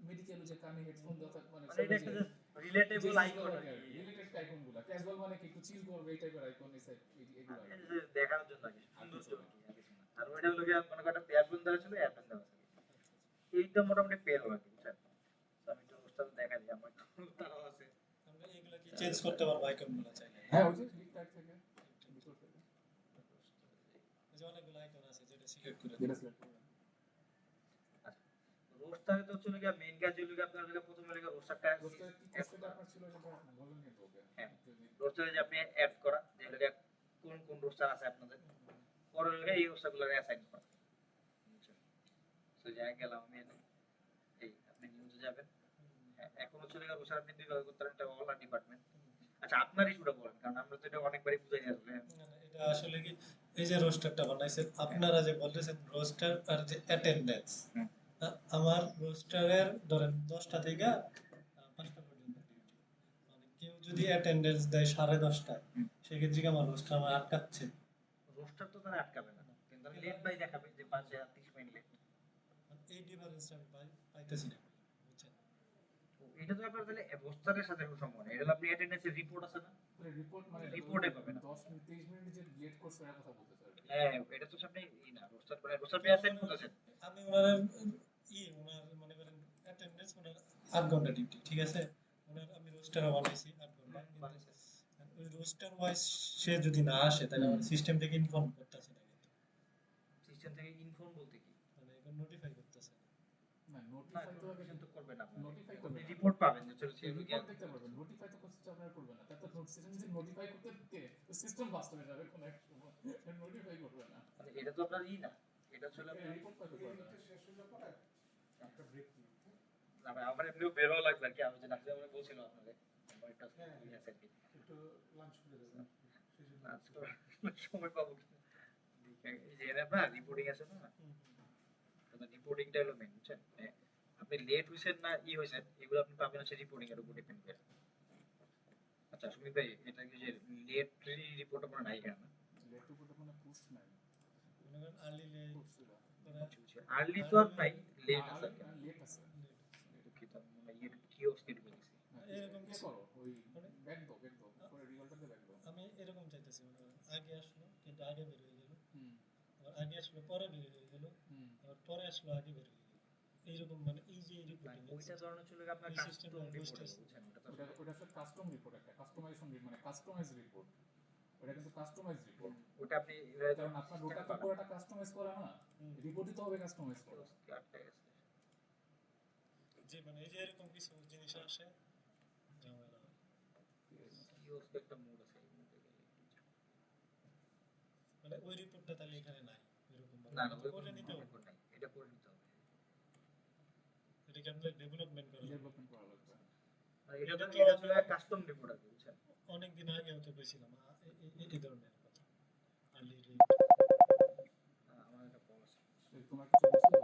মেডিকেল যে কানে হেডফোন দেওয়া থাকে মানে মানে সবাই এটা যে একটা জাস্ট রিলেটেবল আইকন আর কি রিলেটেড আইকনগুলো, ক্যাজুয়াল মানে কি একটু চিল করবে এই টাইপের আইকন এগুলো আর এই কি। যে দেখানোর জন্য আর কি আর কিছু সৌন্দর্য না। আর কি আর কিছু না। আর ওইটা হলো গিয়ে মনে করেন এয়ারফোন দেওয়া ছিল এয়ারফোন দেওয়া ছিল এইটা মোটামুটি পেয়ার হবে আর কি বুঝছেন। তো আমি একটু রোস্টার দেখা দিই আমার একটু তারাও আছে। আমরা এগুলা কি চেঞ্জ করতে পারবো আইকনগুলো চাইলে? হ্যাঁ ওই যে ক্লিক ট্যাগ থেকে ভিতর থেকে এই যে অনেকগুলো আইকন আছে যেটা সিলেক্ট করে যেটা দিই। সিলেক্ট করবেন। রোস্টারে তো হচ্ছে গিয়ে মেইন কাজ হলো গিয়ে আপনার প্রথমে হলো রোস্টারটা রোস্টার কি অ্যাড কাজটা করা। আপনার ছিল যেটা বলেন কিন্তু ওকে হ্যাঁ যদি রোস্টারে যে আপনি অ্যাড করা যে হলো গিয়ে কোন কোন রোস্টার আছে আপনাদের পরে হলো গিয়ে এই রোস্টারগুলো অ্যাসাইন করা। বুঝছেন? তো যাই গেলাম আমি এনে এই আপনি নিউজে যাবেন। হ্যাঁ, এখন হচ্ছে গিয়ে রোস্টার আপনি দুই ভাবে করতে পারেন, একটা অল আর ডিপার্টমেন্ট। আচ্ছা আপনার ইস্যুটা বলেন কারণ আমরা তো এটা অনেকবারই বুঝাই আসলে। না, না, এটা আসলে কি এই যে রোস্টারটা বানাইছেন আপনারা যে বলতেছেন রোস্টার আর যে অ্যাটেন্ডেন্স, হুম। আমার রোস্টারের ধরেন 10টা থেকে 5টা পর্যন্ত ডিউটি, মানে কেউ যদি অ্যাটেন্ডেন্স দেয় 10:30টায় হুম। সেক্ষেত্রে কি আমার রোস্টার আমার আটকাচ্ছে? রোস্টার তো তারা আটকাবে না কিন্তু লেট বাই দেখাবে যে 5 আর 30 মিনিট লেট। এই ডিফারেন্সটা আমি পাইতেছি না, বুঝছেন? এটা তো আপনার তাহলে রোস্টারের সাথে কোনো সম্পর্ক নেই, এটা হলো আপনি অ্যাটেন্ডেন্সের রিপোর্ট আছে না রিপোর্ট মানে রিপোর্টে পাবেন। 10 মিনিট 23 মিনিট যে লেট করছে এর কথা বলতে স্যার। হ্যাঁ এটা তো আপনি এই না রোস্টার করে রোস্টার পে অ্যাসাইন করতেছেন। আমি ওনার ওনার মনে করেন অ্যাটেন্ডেন্স ওনার 8 ঘন্টা ডিউটি, ঠিক আছে, ওনার আমি রোস্টার বানাইছি 8 ঘন্টা, কিন্তু ওই রোস্টার ওয়াইজ সে যদি না আসে তাহলে আমার সিস্টেম থেকে ইনফর্ম করতেছে না, কিন্তু সিস্টেম থেকে ইনফর্ম বলতে কি মানে এখন নোটিফাই করতেছে না। না না নোটিফাই তো নোটিফিকেশন তো করবে না নোটিফাই আপনি করবে না, রিপোর্ট পাবেন যে চলো সে রিপোর্ট দেখতে পারবেন, নোটিফাই তো করতে আপনার করবে না, তার তো সিস্টেম যদি নোটিফাই করতে কে সিস্টেম বাস্ট হয়ে যাবে কোন এক সময়, নোটিফাই করবে না, মানে এটা তো আপনার ই না এটা ছিল আপনার রিপোর্ট পাইতে পারবে না। একটা ব্রেক নিই। না ভাই আমার এমনিও বেরো লাগবে আর কি আমি যে নাকি আমরা বলছিলাম আপনাদের আমার একটা ইয়ে আছে আর কি একটু লাঞ্চ করে দেবেন সেজন্য আজকে সময় পাবো কি এই যে এর না রিপোর্টিং আছে না তো রিপোর্টিংটা হলো মেইন বুঝছেন মানে আপনি লেট হইছেন না ই হইছেন এগুলো আপনি পাবেন হচ্ছে রিপোর্টিং এর উপর ডিপেন্ড করে। আচ্ছা সুমিত ভাই এটা কি যে লেট রিপোর্ট আপনার নাই কেন লেট রিপোর্ট মানে পুশ নাই, মনে করেন আর্লি পুশ ছিল আর্লি তো আর নাই লেট আছে না লেট আছে, দুঃখিত মানে ইয়ে কিওস্ক এর গেছি এরকম কি কিছু করো ওই মানে ব্যাক দাও পরে রিজাল্টটা দিয়ে ব্যাক দাও। আমি এরকম চাইতেছি, মানে আগে আসলো কিন্তু আগে বের হয়ে গেল, হুম আবার আগে আসলো পরে বের হয়ে গেল, হুম আবার পরে আসলো আগে বের হয়ে গেল, এইরকম মানে এই যে রিপোর্টিং ওইটা ধরনের ছিল আপনার এই কাস্টম সিস্টেমটা রিপোর্ট বুঝতেছি। বুঝছেন ওটা তো ওটা ওটা হচ্ছে কাস্টম রিপোর্ট, একটা কাস্টমাইজেশন মানে কাস্টমাইজ রিপোর্ট, ওটা কিন্তু কাস্টমাইজ রিপোর্ট, ওটা আপনি কারণ আপনার ওটা তো পুরোটা কাস্টমাইজ করা না, রিপোর্টই তো হবে কাস্টমাইজ করা। যে মানে এই যে এরকম কিছু জিনিস আসে ঝামেলা হয়। কিওস্ক একটা মোড আছে এই মোডে গেলে মানে ওই রিপোর্টটা তাহলে এখানে নাই, এরকম ভাবে না না আমাকে ওই করে নিতে হবে, রিপোর্ট নাই এটা করে নিতে হবে এটাকে আমাদের ডেভেলপমেন্ট করা লাগবে। ডেভেলপমেন্ট করা লাগবে। আর এটা এটা তো তো এটা আমি ছিল কাস্টম রিপোর্ট আছে বুঝছেন অনেকদিন আগে হতে পেরেছিলাম এই ধরনের কথা আর্লি রেট। আমার একটা কল আছে তোমার কিছু বলছিল,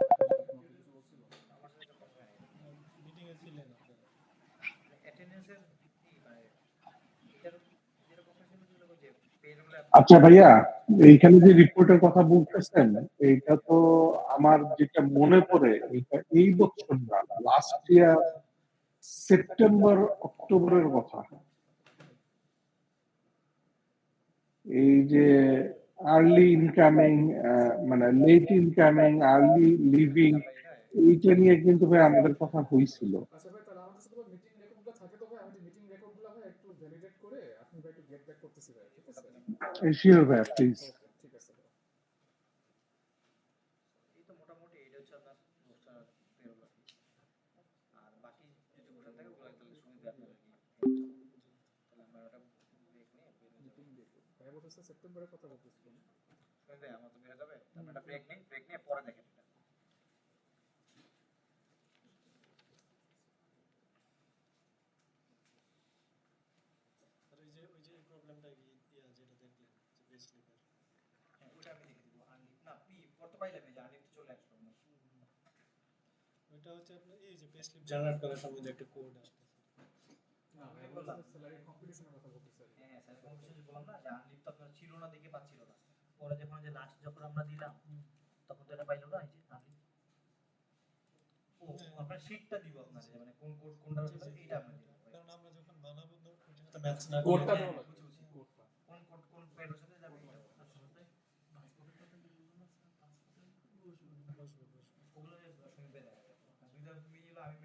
তোমাকে কিছু বলছিল? আমার সাথে একটা কথা হয় মিটিং এ ছিলেন আপনারা? অ্যাটেন্ডেন্সের কি মানে এটার যেরকম ছিল যে পেজগুলো আচ্ছা ভাইয়া, এইখানে যে রিপোর্টের কথা বলতেছেন এইটা তো আমার যেটা মনে পড়ে এটা এই বছর না, লাস্ট ইয়ার সেপ্টেম্বর অক্টোবরের কথা। এই যে আর্লি ইনকামিং মানে লেট ইনকামিং আর্লি লিভিং এইটা নিয়ে কিন্তু ভাই আমাদের কথা হয়েছিল। আচ্ছা ভাই তাহলে আমাদের সাথে মিটিং রেকর্ডগুলো থাকে তো ভাই আমি মিটিং রেকর্ডগুলো ভাই একটু ভ্যালিডেট করে আপনি ভাই একটু গেট ব্যাক করতেছি ভাই, ঠিক আছে? শিওর ভাইয়া প্লিজ। ওকে ঠিক আছে ভাই। এই তো মোটামুটি এটা হচ্ছে আপনার পোস্টার বেরোলো আর বাকি যদি কোশ্চেন থাকে ওগুলো তাহলে শুনবে আপনারা তাহলে আমরা ওটা ব্রেক নিয়ে বের হয়ে মিটিং যাবো রেকর্ড ভাই বলতেছে সেপ্টেম্বরের কথা বলতেছিলাম। শুনবে আমার তো বের হয়ে যাবে আমরা একটা ব্রেক নিয়ে পরে দেখেন এটা আর ওই যে প্রবলেমটা কি যেটা দেখলেন যে বেস স্লিপের হ্যাঁ ওটা আমি দেখে দিব আনলিপ না পি পড়তে পাইলাম না যে আনলিপ চলে আসলো ওইটা হচ্ছে আপনার এই যে পে স্লিপ জেনারেট করার সময় যে একটা কোড আসতেছে। না ভাই বললাম স্যালারি কম্পিটিশনের কথা বলতেছি আর কি। হ্যাঁ স্যার কম্পিটিশন যে বললাম না যে আনলিপ তো আপনার ছিল না দেখে পাচ্ছিল না, পরে যখন যে লাস্ট যখন আমরা দিলাম তখন তো এটা পাইলো না, এই যে আনলিপ। ও আপনার শীটটা দিব আপনার, যে মানে কোন কোড কোনটা জি, আছে জি। এটা আপনার দিব। কারণ আমরা যখন বানাবো তো ওইটার সাথে ম্যাচ না করে কোডটা দেওয়া লাগবে, বুঝছি, বুঝছি। কোডটা। কোন কোড কোন পেলোর সাথে যাবে এটা বলো। বসবে, বসবে। ওগুলো সুবিধা দেখা যাবে। দুইটা তুমি দিলো আমি